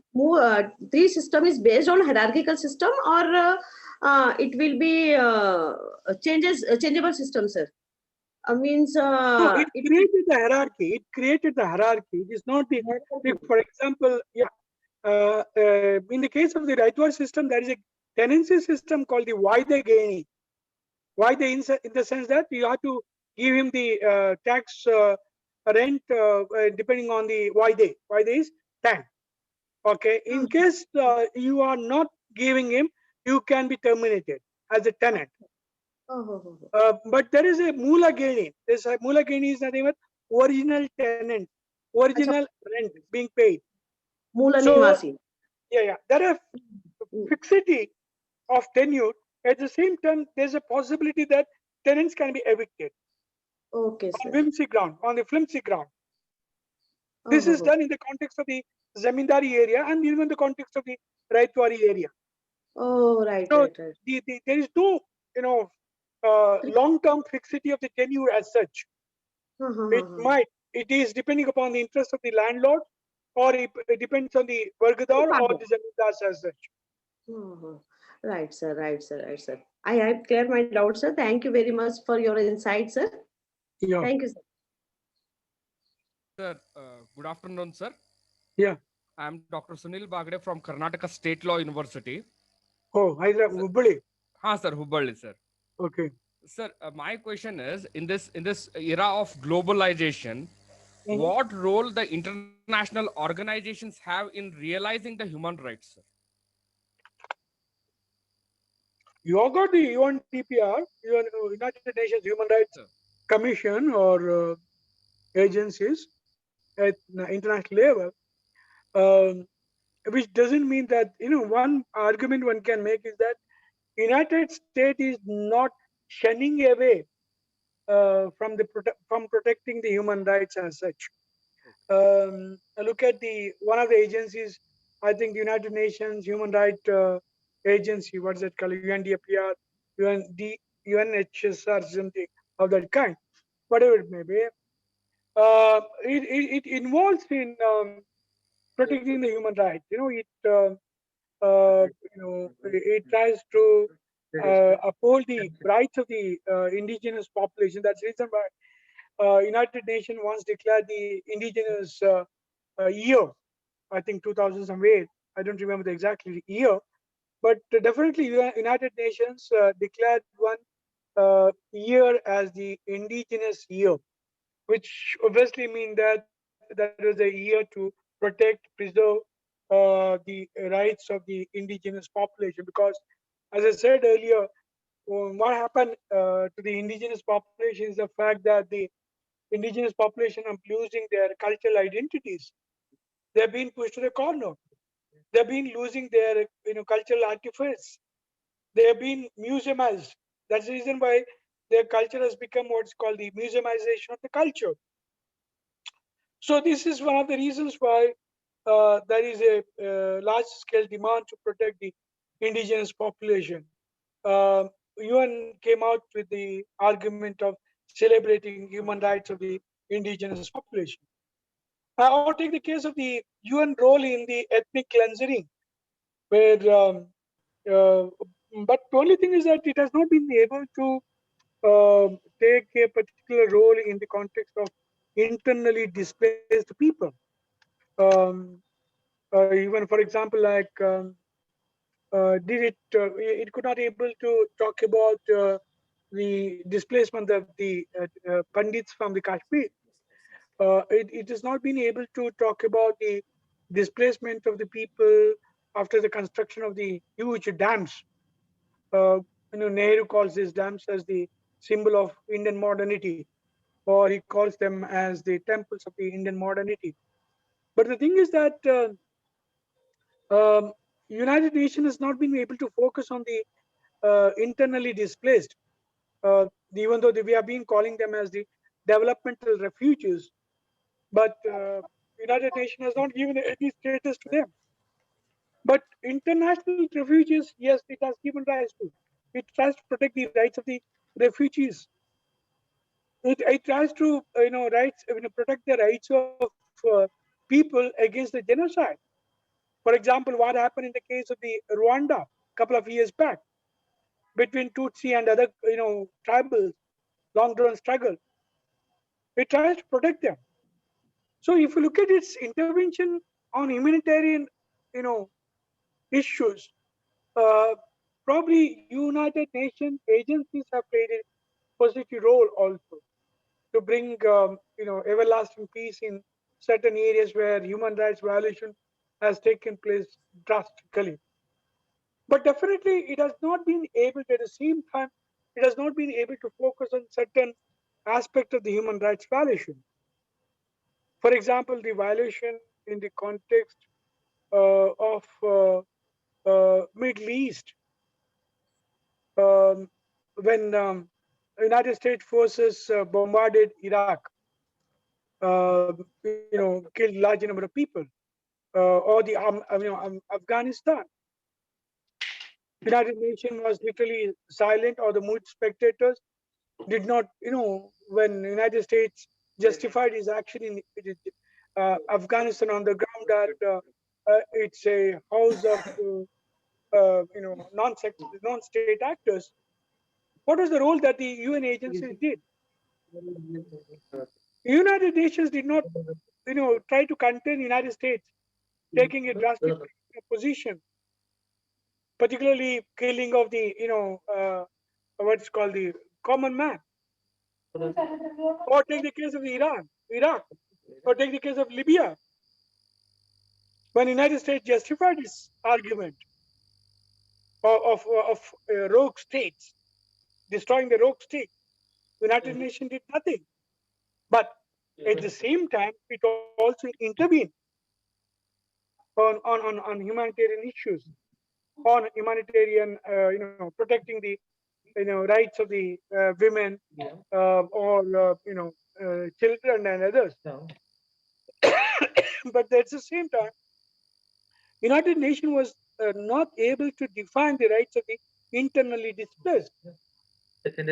three system is based on hierarchical system, or it will be changeable system, sir? Means No, it created the hierarchy. It created the hierarchy. It is not the. For example, in the case of the Raitwar system, there is a tenancy system called the Vaidageni. Vaida in the sense that you have to give him the tax rent depending on the Vaide. Vaide is 10. Okay. In case you are not giving him, you can be terminated as a tenant. But there is a Mulageni. This Mulageni is nothing but original tenant, original rent being paid. So, there are fixity of tenure. At the same time, there's a possibility that tenants can be evicted. Okay, on whimsy ground, on the flimsy ground. This is done in the context of the Zamindari area and even the context of the Raitwari area. Oh, right, so right. There is no, long-term fixity of the tenure as such. It is depending upon the interest of the landlord, or it depends on the Vargadar or the Zamindars as such. Right, sir. Right, sir. Right, sir. I have cleared my doubt, sir. Thank you very much for your insight, sir. Yeah. Thank you, sir. Sir, good afternoon, sir. Yeah. I am Dr. Sunil Bagde from Karnataka State Law University. Oh, Hubballi. Sir, Hubballi, sir. Okay. Sir, my question is, in this era of globalization, what role the international organizations have in realizing the human rights, sir? You have got the UNTPR, United Nations Human Rights Commission, or agencies at international level, which doesn't mean that, one argument one can make is that United States is not shunning away from protecting the human rights as such. Look at one of the agencies, I think the United Nations Human Rights Agency, what's that called, UNDPR, UNHSR, something of that kind, whatever it may be. It involves in protecting the human rights. It tries to uphold the rights of the indigenous population. That's the reason why United Nations once declared the indigenous year, I think 2008. I don't remember the exact year, but definitely United Nations declared one year as the indigenous year, which obviously means that that was a year to protect, preserve the rights of the indigenous population. Because, as I said earlier, what happened to the indigenous population is the fact that the indigenous population are losing their cultural identities. They're being pushed to the corner. They've been losing their cultural artifacts. They have been museumized. That's the reason why their culture has become what's called the museumization of the culture. So this is one of the reasons why there is a large-scale demand to protect the indigenous population. UN came out with the argument of celebrating human rights of the indigenous population. Or take the case of the UN role in the ethnic cleansing, where but the only thing is that it has not been able to take a particular role in the context of internally displaced people. Even for example, like it could not able to talk about the displacement of the Pandits from the Kashmir. It has not been able to talk about the displacement of the people after the construction of the huge dams. Nehru calls these dams as the symbol of Indian modernity, or he calls them as the temples of the Indian modernity. But the thing is that United Nations has not been able to focus on the internally displaced, even though we have been calling them as the developmental refugees. But United Nations has not given any status to them. But international refugees, yes, it has human rights too. It tries to protect the rights of the refugees. It tries to, protect the rights of people against the genocide. For example, what happened in the case of the Rwanda a couple of years back between Tutsi and other, tribals, long-run struggle. It tries to protect them. So if you look at its intervention on humanitarian, you know, issues, uh, probably United Nations agencies have played a positive role also to bring, everlasting peace in certain areas where human rights violation has taken place drastically. But definitely, it has not been able to, at the same time, it has not been able to focus on certain aspect of the human rights violation. For example, the violation in the context of Middle East, when United States forces bombarded Iraq, killed large number of people, or the Afghanistan. United Nations was literally silent, or the mood spectators did not, when United States justified his action in Afghanistan on the ground that it's a house of, non-state actors. What was the role that the UN agencies did? United Nations did not, try to contain United States taking a drastic position, particularly killing of the, what's called the common man. Or take the case of Iraq, or take the case of Libya. When United States justified its argument of rogue states, destroying the rogue state, United Nations did nothing. But at the same time, it also intervened on humanitarian issues, on humanitarian, protecting the, rights of the women, or, children and others. But at the same time, United Nations was not able to define the rights of the internally displaced. I think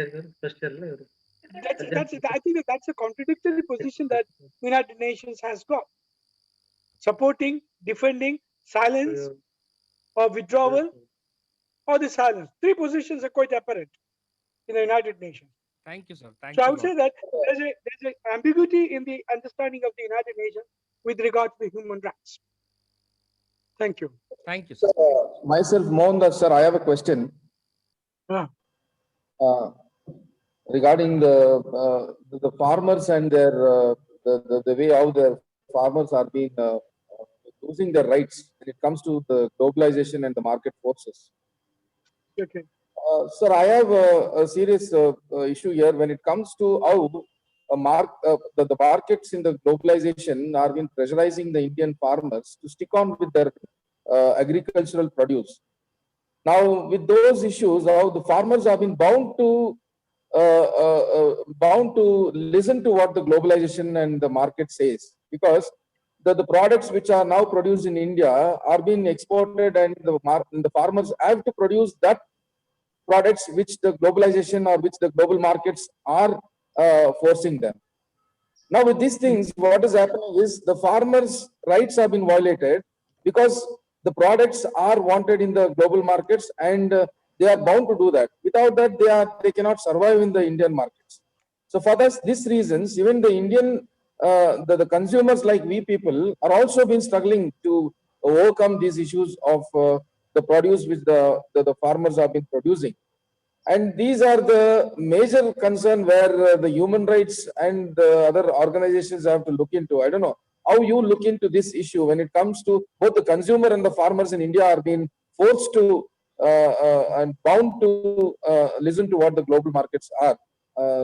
that's a contradictory position that United Nations has got. Supporting, defending, silence, or withdrawal, or the silence. Three positions are quite apparent in the United Nations. Thank you, sir. So Thanks I a would lot. say that there's an ambiguity in the understanding of the United Nations with regard to the human rights. Thank you. Thank you, sir. Myself, Mohandas, sir, I have a question. Regarding the farmers and their the way how their farmers are being losing their rights when it comes to the globalization and the market forces. Okay. Sir, I have a serious issue here when it comes to how the markets in the globalization are been pressurizing the Indian farmers to stick on with their agricultural produce. Now, with those issues, how the farmers have been bound to listen to what the globalization and the market says, because the products which are now produced in India are being exported, and the farmers have to produce that products which the globalization or which the global markets are forcing them. Now, with these things, what is happening is the farmers' rights have been violated because the products are wanted in the global markets, and they are bound to do that. Without that, they cannot survive in the Indian markets. So, for these reasons, even the Indian the consumers like we people are also been struggling to overcome these issues of the produce which the farmers have been producing. And these are the major concern where the human rights and the other organizations have to look into. I don't know how you look into this issue when it comes to both the consumer and the farmers in India are being forced to and bound to listen to what the global markets are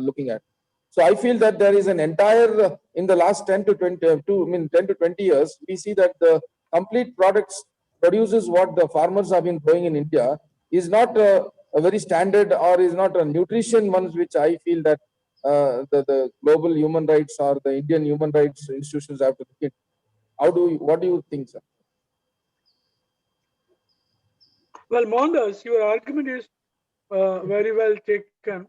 looking at. So I feel that there is an entire, in the last 10 to 20 years, we see that the complete products produces what the farmers have been growing in India is not a very standard, or is not a nutrition ones, which I feel that the global human rights or the Indian human rights institutions have to look at. What do you think, sir? Well, Mohandas, your argument is very well taken.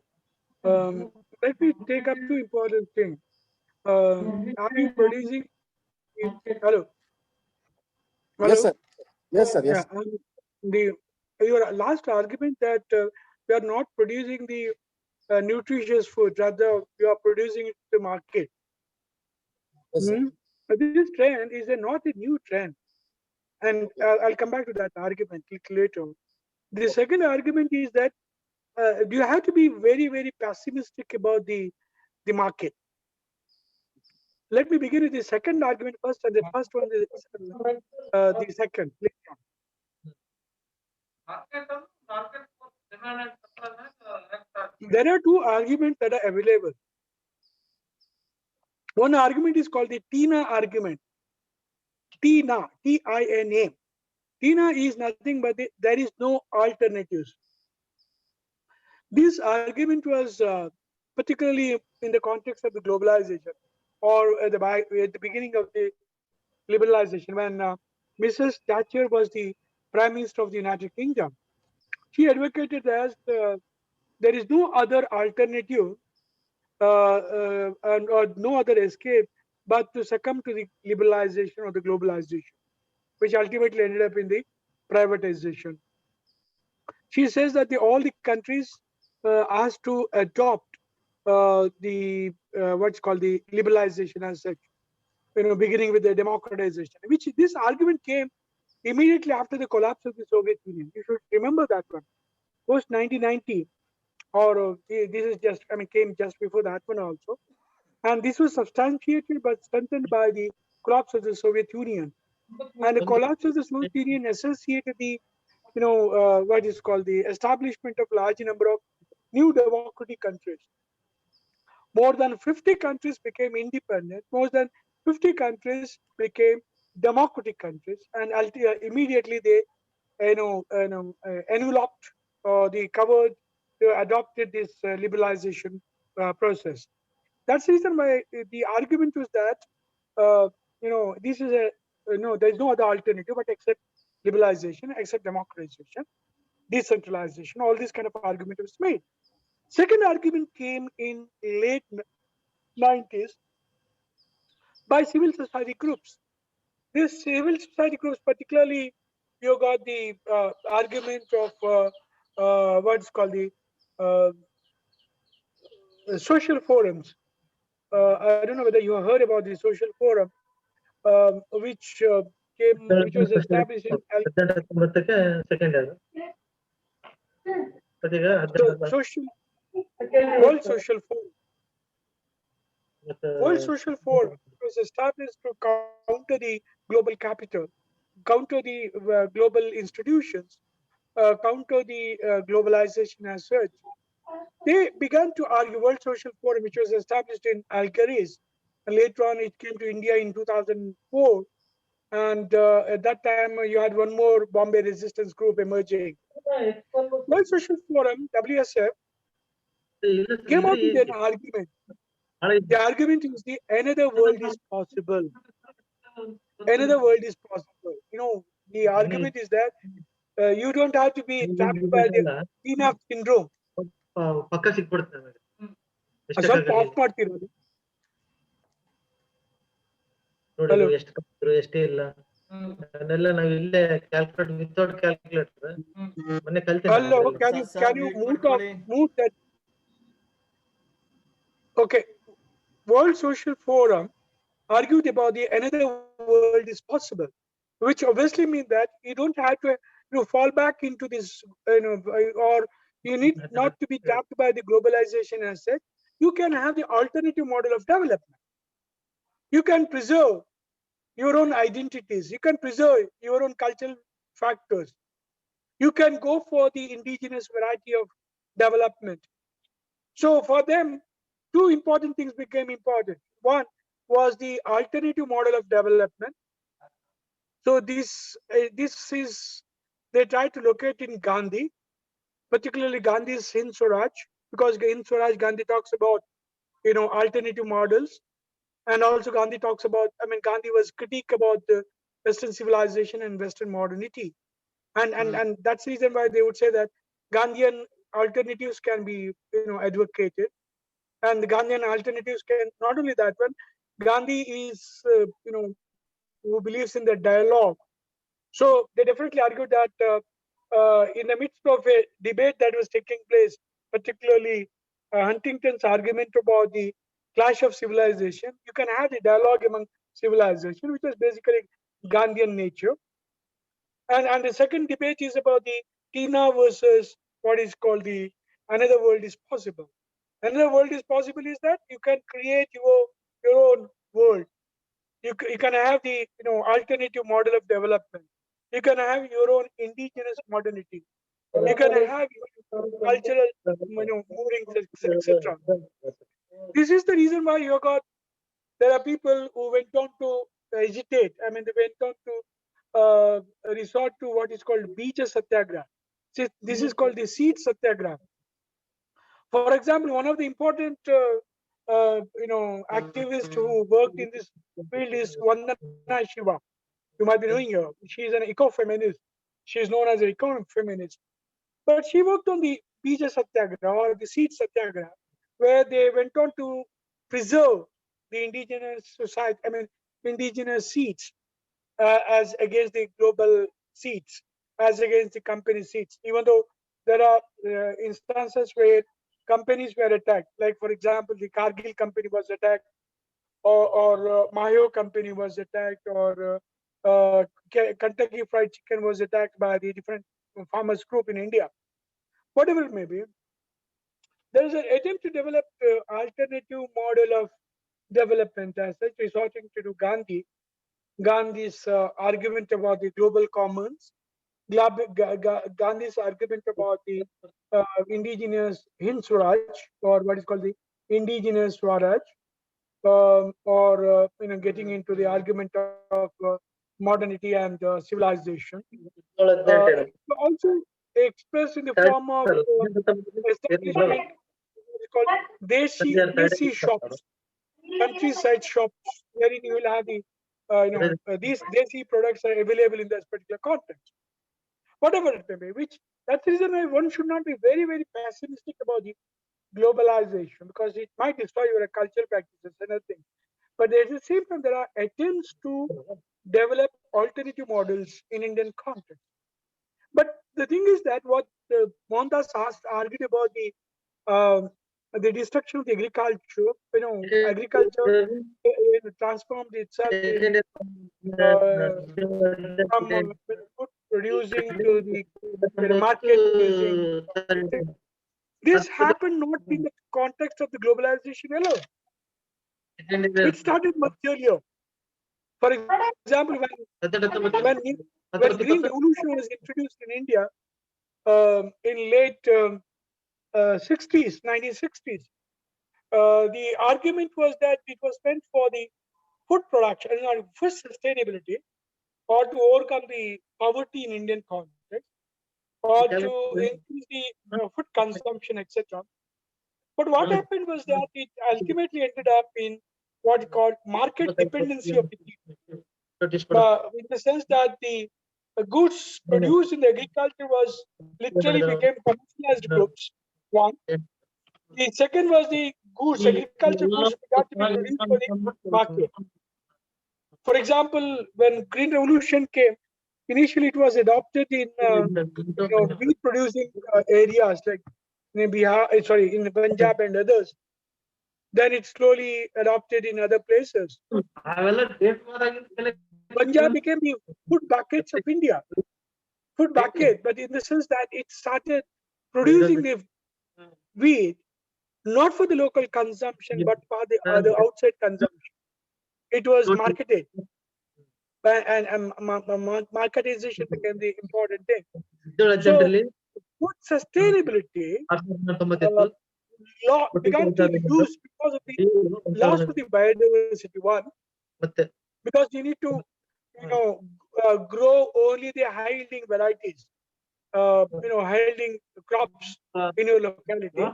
Let me take up two important things. Are you producing? Hello. Yes, Hello. sir. Yes, sir. Yeah. Yes. The your last argument that we are not producing the nutritious food, rather we are producing it to market. Yes, sir. This trend is not a new trend, and I'll come back to that argument later. The second argument is that you have to be very, very pessimistic about the market. Let me begin with the second argument first, and the first one is the second. There are two arguments that are available. One argument is called the TINA argument. TINA, T-I-N-A. TINA is nothing but there is no alternatives. This argument was particularly in the context of the globalization, or at the beginning of the liberalization, when Mrs. Thatcher was the Prime Minister of the United Kingdom. She advocated as there is no other alternative or no other escape but to succumb to the liberalization or the globalization, which ultimately ended up in the privatization. She says that all the countries has to adopt the what's called the liberalization as such, beginning with the democratization, which this argument came immediately after the collapse of the Soviet Union. You should remember that one. Post 1990, or this is just, came just before that one also. And this was substantiated but strengthened by the collapse of the Soviet Union. And the collapse of the Soviet Union associated the, what is called the establishment of large number of new democratic countries. More than 50 countries became independent. More than 50 countries became democratic countries, and immediately they, enveloped or they covered, they adopted this liberalization process. That's the reason why the argument was that, this is there is no other alternative but except liberalization, except democratization, decentralization. All this kind of argument was made. Second argument came in late 90s by civil society groups. These civil society groups, particularly, you got the argument of what's called the social forums. I don't know whether you have heard about the social forum, which was established in World Social Forum. World Social Forum was established to counter the global capital, counter the global institutions, counter the globalization as such. They began to argue. World Social Forum, which was established in Algeria, and later on it came to India in 2004. And at that time, you had one more Bombay resistance group emerging. World Social Forum, WSF, came out with an argument. The argument is another world is possible. Another world is possible. The argument is that you don't have to be trapped by the enough syndrome. ಸ್ವಲ್ಪ of ಮಾಡ್ತಿರೋದು. ನೋಡಿ ಎಷ್ಟೇ ಇಲ್ಲ ಅದನ್ನೆಲ್ಲ ನಾವು ಇಲ್ಲೇ calculate without calculator ಮೊನ್ನೆ ಕಲ್ತೀನಿ. Hello, can you move that? Okay. World Social Forum argued about the another world is possible, which obviously means that you don't have to fall back into this, or you need not to be trapped by the globalization as such. You can have the alternative model of development. You can preserve your own identities. You can preserve your own cultural factors. You can go for the indigenous variety of development. So for them, two important things became important. One was the alternative model of development. So this is, they try to locate in Gandhi, particularly Gandhi's Hind Swaraj, because in Swaraj Gandhi talks about alternative models, and also Gandhi talks about, Gandhi was critique about the Western civilization and Western modernity. And that's the reason why they would say that Gandhian alternatives can be advocated, and the Gandhian alternatives can not only that one. Gandhi is who believes in the dialogue. So they definitely argued that in the midst of a debate that was taking place, particularly Huntington's argument about the clash of civilization, you can have the dialogue among civilization, which was basically Gandhian nature. And the second debate is about the Tina versus what is called the another world is possible. Another world is possible is that you can create your own world. You can have the alternative model of development. You can have your own indigenous modernity. You can have cultural moorings, etc. This is the reason why there are people who went on to agitate. I mean, they went on to resort to what is called Bija Satyagraha. This is called the seed Satyagraha. For example, one of the important activists who worked in this field is Vandana Shiva. You might be knowing her. She's an eco-feminist. She's known as an eco-feminist. But she worked on the Bija Satyagraha or the seed Satyagraha, where they went on to preserve the indigenous society, indigenous seeds as against the global seeds, as against the company seeds. Even though there are instances where companies were attacked, like for example, the Cargill company was attacked, or Mayo company was attacked, or Kentucky Fried Chicken was attacked by the different farmers group in India. Whatever it may be, there is an attempt to develop alternative model of development as such, resorting to Gandhi's argument about the global commons, Gandhi's argument about the indigenous Hind Swaraj, or what is called the indigenous Swaraj, or getting into the argument of modernity and civilization. Also expressed in the form of establishment called Desi shops, countryside shops, wherein you will have the these Desi products are available in this particular context. Whatever it may be, which that's the reason why one should not be very, very pessimistic about the globalization, because it might destroy your cultural practices and other things. But at the same time, there are attempts to develop alternative models in Indian context. But the thing is that what Mohandas argued about the destruction of the agriculture, agriculture transformed itself in, from food producing to the market producing. This happened not in the context of the globalization alone. It started much earlier. For example, when Green Revolution was introduced in India in late 1960s, the argument was that it was meant for the food production, for sustainability, or to overcome the poverty in Indian context, or to increase the food consumption, etc. But what happened was that it ultimately ended up in what is called market dependency of the people. In the sense that the goods produced in the agriculture was literally became commercialized goods. One. The second was the goods, agriculture goods got to be produced for the market. For example, when Green Revolution came, initially it was adopted in wheat producing areas like in Bihar, in Punjab and others. Then it slowly adopted in other places. Punjab became the food buckets of India. Food bucket, but in the sense that it started producing the wheat not for the local consumption, but for the outside consumption. It was marketed. And marketization became the important thing. So, food sustainability began to reduce because of the loss of the biodiversity. One, because you need to, grow only the high-yielding varieties, high-yielding crops in your locality,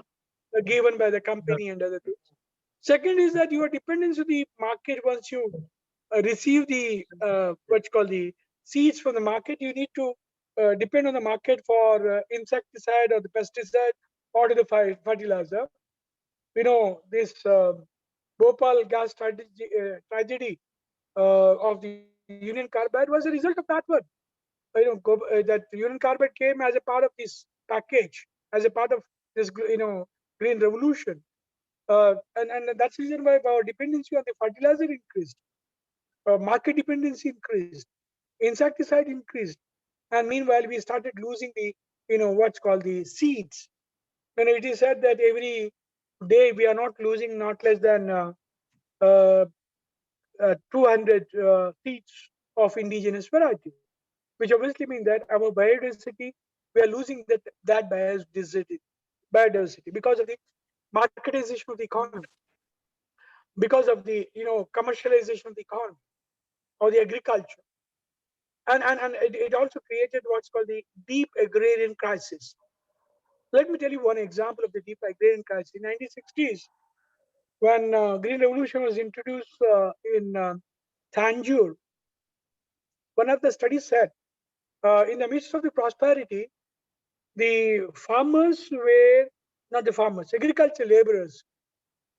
given by the company and other things. Second is that your dependence on the market. Once you receive the what's called the seeds from the market, you need to depend on the market for insecticide or the pesticide or to the fertilizer. We know this Bhopal gas tragedy of the Union Carbide was a result of that one. That Union Carbide came as a part of this package, as a part of this, green revolution. And that's the reason why our dependency on the fertilizer increased, market dependency increased, insecticide increased, and meanwhile we started losing the, what's called the seeds. And it is said that every day we are not losing not less than 200 seeds of indigenous variety, which obviously means that our biodiversity, we are losing that biodiversity because of the marketization of the economy, because of the commercialization of the economy or the agriculture, and it also created what's called the deep agrarian crisis. Let me tell you one example of the deep agrarian crisis. In 1960s, when green revolution was introduced in Tanjore, one of the studies said in the midst of the prosperity, the farmers were not the farmers, agriculture laborers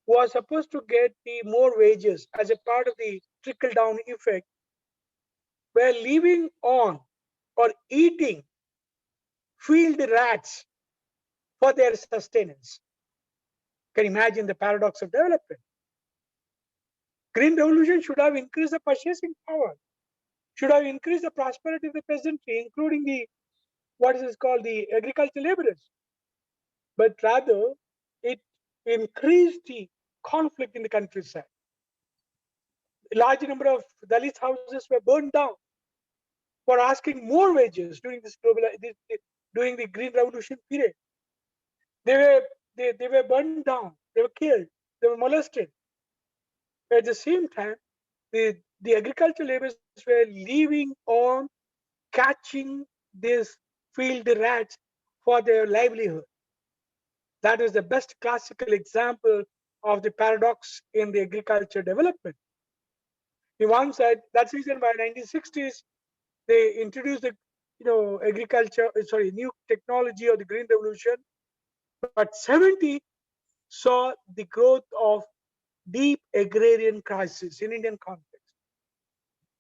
who are supposed to get the more wages as a part of the trickle down effect were living on or eating field rats for their sustenance. Can you imagine the paradox of development? Green revolution should have increased the purchasing power, should have increased the prosperity of the peasantry, including the what is called the agriculture laborers. But rather, it increased the conflict in the countryside. A large number of Dalit houses were burned down for asking more wages during during the Green Revolution period. They were burned down. They were killed. They were molested. At the same time, the agricultural laborers were living on catching these field rats for their livelihood. That is the best classical example of the paradox in the agriculture development. In one side, that's the reason by 1960s they introduced the new technology or the green revolution. But 70 saw the growth of deep agrarian crisis in Indian context,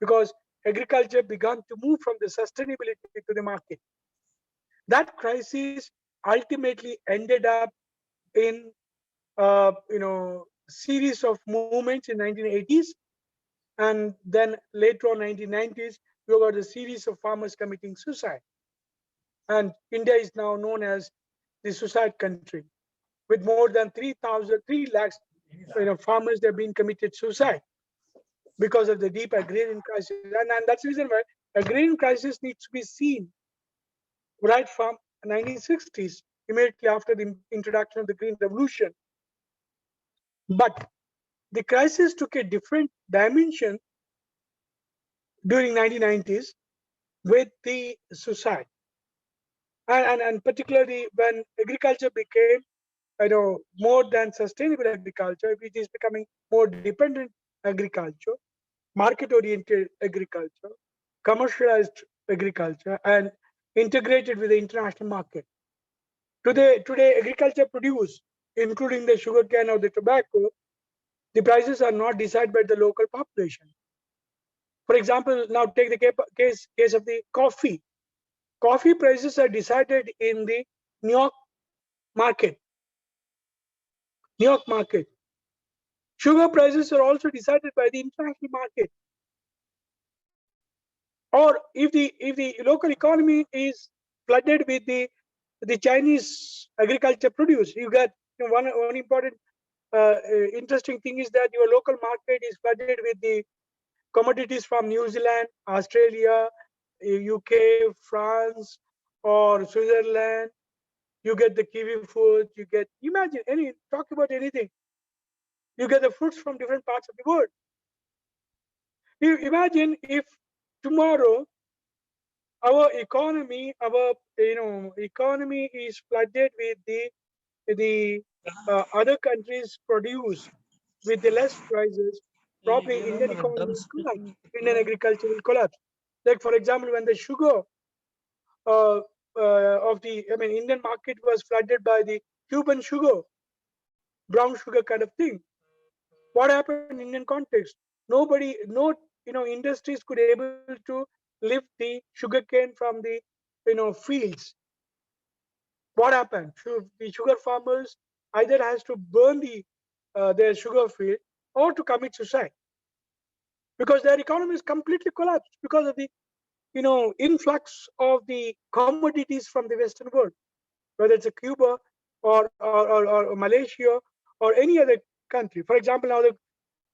because agriculture began to move from the sustainability to the market. That crisis ultimately ended up in series of movements in 1980s, and then later on 1990s we got a series of farmers committing suicide, and India is now known as the suicide country, with more than 3 lakhs farmers that have been committed suicide because of the deep agrarian crisis. And that's the reason why agrarian crisis needs to be seen right from 1960s, immediately after the introduction of the Green Revolution. But the crisis took a different dimension during 1990s with the suicide. And particularly when agriculture became more than sustainable agriculture, which is becoming more dependent agriculture, market-oriented agriculture, commercialized agriculture, and integrated with the international market. Today agriculture produce, including the sugarcane or the tobacco, the prices are not decided by the local population. For example, now take the case of the coffee. Coffee prices are decided in the New York market. Sugar prices are also decided by the international market. Or if the local economy is flooded with the Chinese agriculture produce, you get one important interesting thing is that your local market is flooded with the commodities from New Zealand, Australia, UK, France, or Switzerland. You get the kiwi fruit, talk about anything. You get the fruits from different parts of the world. You imagine if tomorrow our economy is flooded with the other countries' produce with the less prices, probably Indian economy will collapse. Indian agriculture will collapse. Like for example, when the sugar of the, I mean, Indian market was flooded by the Cuban sugar, brown sugar kind of thing. What happened in Indian context? Nobody, no, industries could able to lift the sugar cane from the, fields. What happened? The sugar farmers either has to burn their sugar field or to commit suicide because their economy is completely collapsed because of the, influx of the commodities from the Western world, whether it's a Cuba or Malaysia or any other country. For example, now the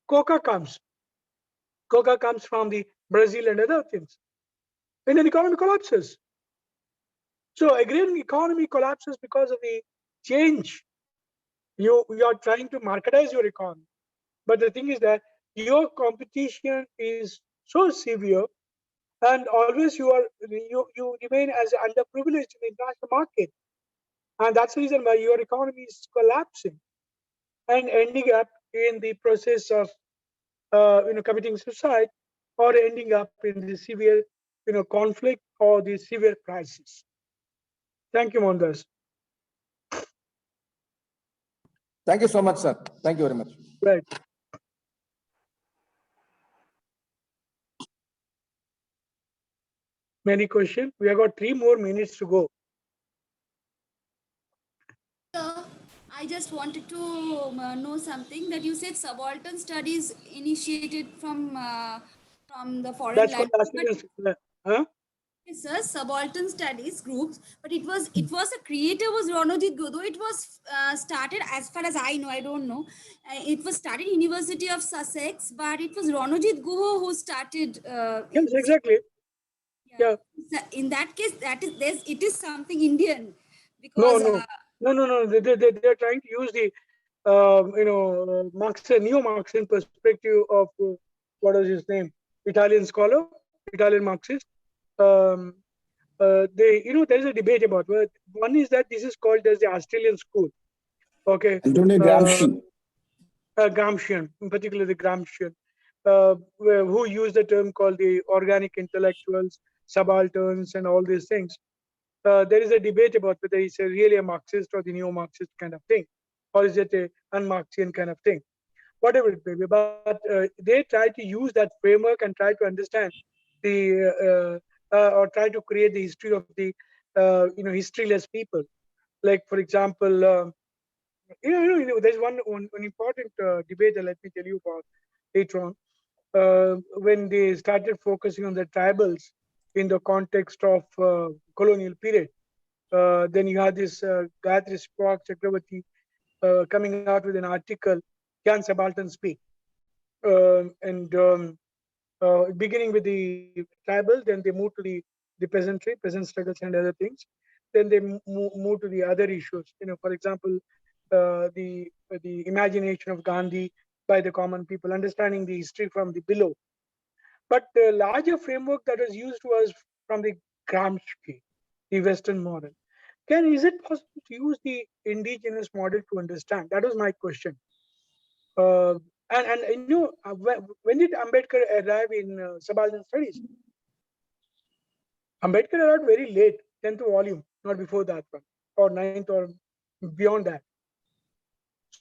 coca comes. Coca comes from the Brazil and other things. Indian economy collapses. So agrarian economy collapses because of the change. You are trying to marketize your economy. But the thing is that your competition is so severe, and always you remain as underprivileged in the international market. And that's the reason why your economy is collapsing and ending up in the process of committing suicide or ending up in the severe conflict or the severe crisis. Thank you, Mohandas. Thank you so much, sir. Thank you very much. Right. Many questions. We have got 3 more minutes to go. I just wanted to know something that you said subaltern studies initiated from the foreign That's land. called huh? Yes, sir, subaltern studies groups, but it was a creator was Ronojit Gudu. It was started, as far as I know, I don't know. It was started University of Sussex, but it was Ronojit Guhu who started. Yes, exactly. Yeah. In that case, it is something Indian because No. They're trying to use the Marxian, neo-Marxian perspective of what was his name? Italian scholar, Italian Marxist. There is a debate about one is that this is called as the Australian school. Okay. Antonio Gramsci. Gramscian, in particular the Gramscian, who used the term called the organic intellectuals, subalterns, and all these things. There is a debate about whether it's really a Marxist or the neo-Marxist kind of thing, or is it a un-Marxian kind of thing, whatever it may be. But they try to use that framework and try to understand the or try to create the history of the historyless people. Like, for example, there's one important debate that let me tell you about later on. When they started focusing on the tribals in the context of colonial period, then you had this Gayatri Spock Chakravarti coming out with an article, Can Subalterns Speak? Beginning with the tribal, then they moved to the peasantry, peasant struggles and other things. Then they move to the other issues. For example, the imagination of Gandhi by the common people, understanding the history from the below. But the larger framework that was used was from the Gramsci, the Western model. Is it possible to use the indigenous model to understand? That was my question. When did Ambedkar arrive in subaltern studies? Ambedkar arrived very late, 10th volume, not before that one, or 9th or beyond that.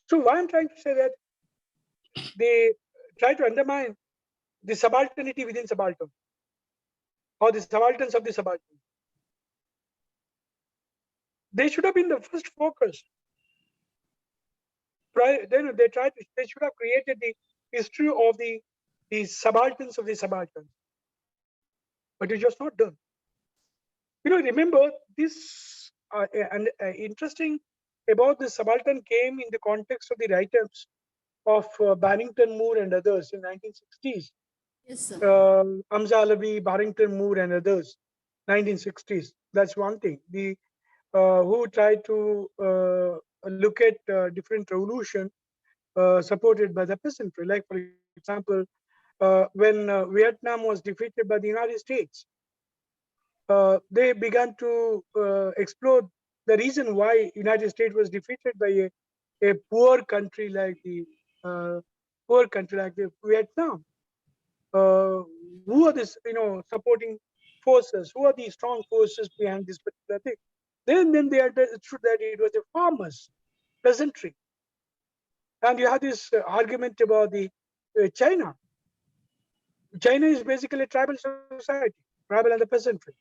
So why I'm trying to say that they try to undermine the subalternity within subaltern, or the subalterns of the subaltern. They should have been the first focus. Then they should have created the history of the subalterns of the subalterns. But it's just not done. Remember this interesting about the subaltern came in the context of the write-ups of Barrington Moore and others in 1960s. Yes, sir. Hamza Alavi, Barrington Moore and others, 1960s. That's one thing. Who tried to look at different revolution supported by the peasantry. Like, for example, when Vietnam was defeated by the United States, they began to explore the reason why United States was defeated by a poor country like the Vietnam. Who are this, supporting forces, who are the strong forces behind this particular thing. Then they understood that it was the farmers, peasantry. And you have this argument about the China. China is basically a tribal society, tribal and the peasantry.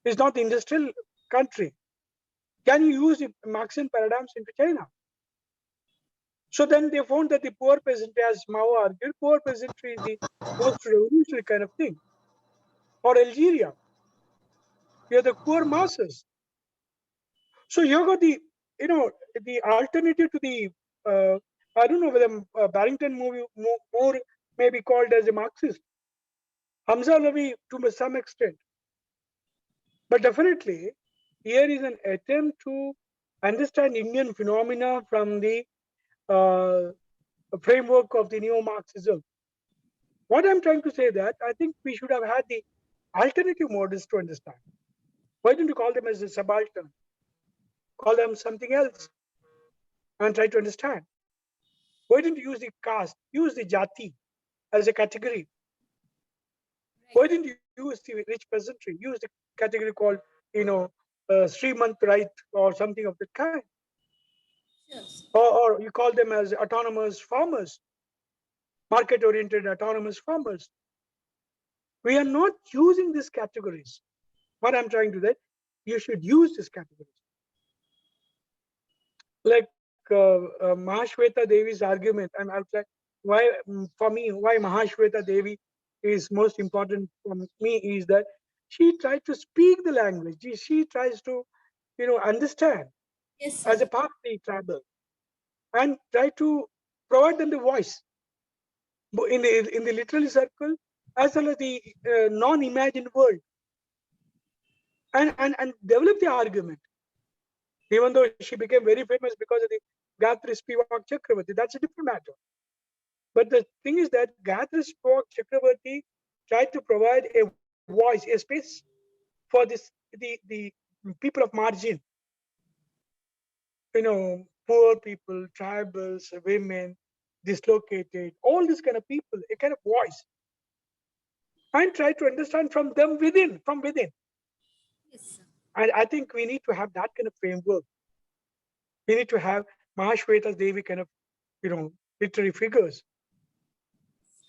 It's not the industrial country. Can you use the Marxian paradigms into China? So then they found that the poor peasantry, as Mao argued, poor peasantry is the most revolutionary kind of thing. Or Algeria, you have the poor masses. So you got the, the alternative to the, I don't know whether Barrington more may be called as a Marxist. Hamza Lavi to some extent. But definitely, here is an attempt to understand Indian phenomena from the framework of the neo-Marxism. What I'm trying to say that I think we should have had the alternative models to understand. Why don't you call them as a subaltern? Call them something else and try to understand. Why don't you use the caste, use the jati as a category? Why didn't you use the rich peasantry? Use the category called, Srimant right or something of that kind. Yes. Or you call them as autonomous farmers, market-oriented autonomous farmers. We are not using these categories. What I'm trying to say, you should use these categories. Like Mahashweta Devi's argument, and I'll say why, for me, why Mahashweta Devi is most important for me is that she tried to speak the language. She tries to, understand as a part of the tribal and try to provide them the voice in the literary circle as well as the non-imagined world, and develop the argument. Even though she became very famous because of the Gayatri Spivak Chakravarti, that's a different matter. But the thing is that Gayatri Spivak Chakravarti tried to provide a voice, a space for the people of margin, poor people, tribals, women, dislocated, all these kind of people, a kind of voice, and try to understand from them from within. Yes, And I think we need to have that kind of framework. We need to have Mahashweta Devi kind of, literary figures.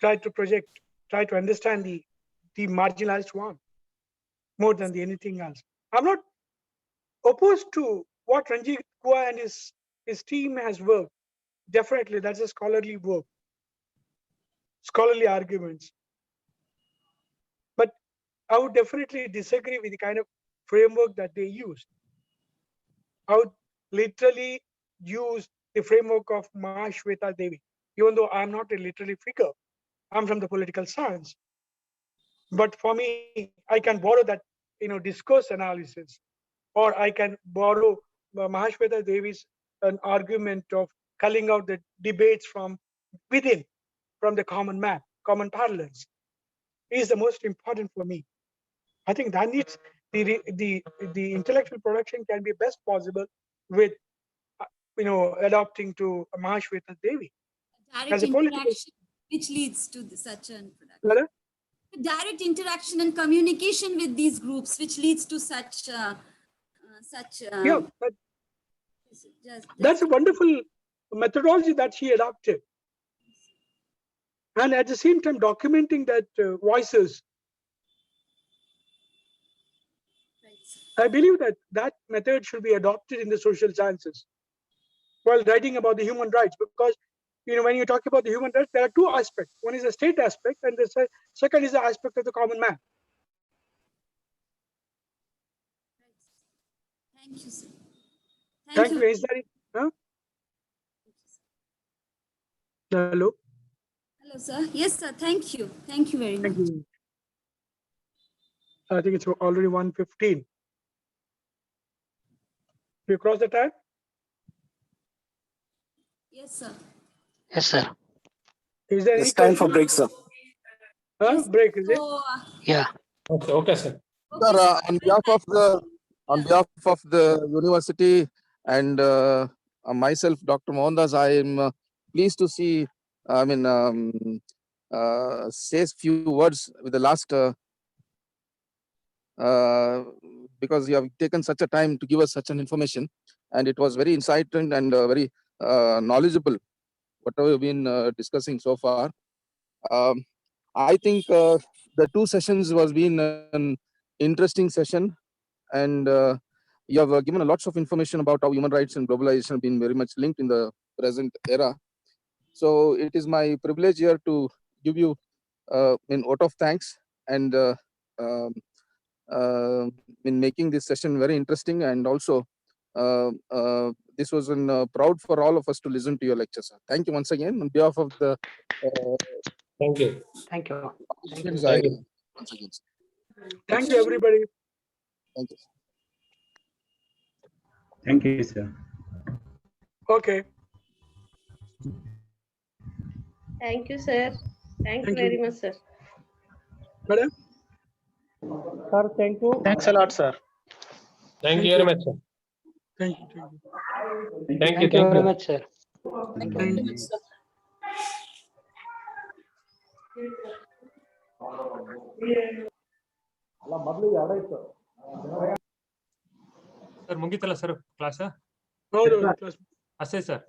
Try to project, try to understand the marginalized one more than anything else. I'm not opposed to what Ranjit Kua and his team has worked. Definitely, that's a scholarly work, scholarly arguments. But I would definitely disagree with the kind of framework that they used. I would literally use the framework of Mahashweta Devi, even though I'm not a literary figure. I'm from the political science. But for me, I can borrow that, discourse analysis, or I can borrow Mahashweta Devi's an argument of culling out the debates from within, from the common man, common parlance, is the most important for me. I think that needs the intellectual production can be best possible with, adopting to Mahashweta Devi Direct as a political. interaction, which leads to such an production. Direct interaction and communication with these groups, which leads to such. Yeah, that's a wonderful methodology that she adopted, and at the same time documenting that voices. I believe that method should be adopted in the social sciences while writing about the human rights, because when you talk about the human rights, there are two aspects. One is the state aspect, and the second is the aspect of the common man. Thank you, sir. Thank you. Is that it? Huh? Hello. Hello, sir. Yes, sir. Thank you. Thank you very much. Thank you. I think it's already 1:15. You cross the time? Yes, sir. Yes, sir. Is there It's time for break, sir. Huh? Yes. Break, is it? So, Yeah. Okay, sir. Sir, on behalf of the university and myself, Dr. Mohandas, I am pleased to see, say a few words with the last because you have taken such a time to give us such an information, and it was very insightful and very knowledgeable, whatever we've been discussing so far. I think the two sessions was been an interesting session, and you have given lots of information about how human rights and globalization have been very much linked in the present era. So it is my privilege here to give you in vote of thanks, and in making this session very interesting, and also this was proud for all of us to listen to your lecture, sir. Thank you once again on behalf of the thank you. Thank you. Thank Thank you. once again, sir. Thank you, everybody. Thank you. Thank you, sir. Okay. Thank you, sir. Thank you very much, sir. Madam? Sir, thank you. Thanks a lot, sir. Thank you very much, sir. Thank you. Thank you very much, sir. Thank you very much, sir. Sir ಮುಗಿತಲ್ಲ sir class? ಹೌದು class ಅಷ್ಟೇ sir.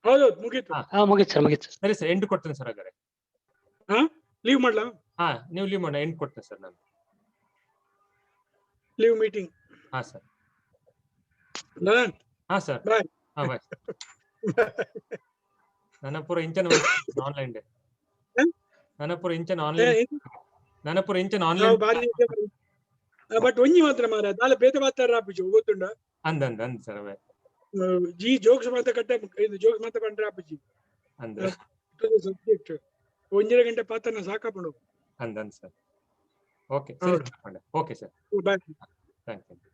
ಹೌದು ಮುಗೀತು. ಮುಗೀತು sir, ಮುಗೀತು. ಸರಿ sir, end ಕೊಡ್ತೇನೆ sir ಹಾಗಾದ್ರೆ. ಲೀವ್ ಮಾಡ್ಲಾ? ನೀವು ಲೀವ್ ಮಾಡಿ, ಎಂಡ್ ಕೊಡ್ತೇನೆ ಸರ್ ನಾನು. Leave meeting. Sir. Sir. Bye. Bye. ನನ್ನ ಪೂರ ಇಂಚನ ಆನ್ಲೈನ್ ಡೇ. ನನ್ನ ಪೂರ ಇಂಚನ ಆನ್ಲೈನ್. ಬಟ್ ಒಂಜಿ ಮಾತ್ರ ಮಾರ ದಾಲ ಬೇತೆ ಮಾತಾಡ ಆಪಿಜು ಗೊತ್ತುಂಡ ಅಂದ್ ಸರ್ ಅವೇ ಜಿ ಜೋಕ್ಸ್ ಮಾತ ಕಟ್ಟ ಇದು ಜೋಕ್ಸ್ ಮಾತ ಪಂಡ್ರೆ ಆಪಿಜಿ ಅಂದ್ ಸಬ್ಜೆಕ್ಟ್ 1 ಗಂಟೆ ಪಾತನ ಸಾಕಪಡು ಅಂದ್ sir. Okay sir. Okay sir. Bye. Thank you.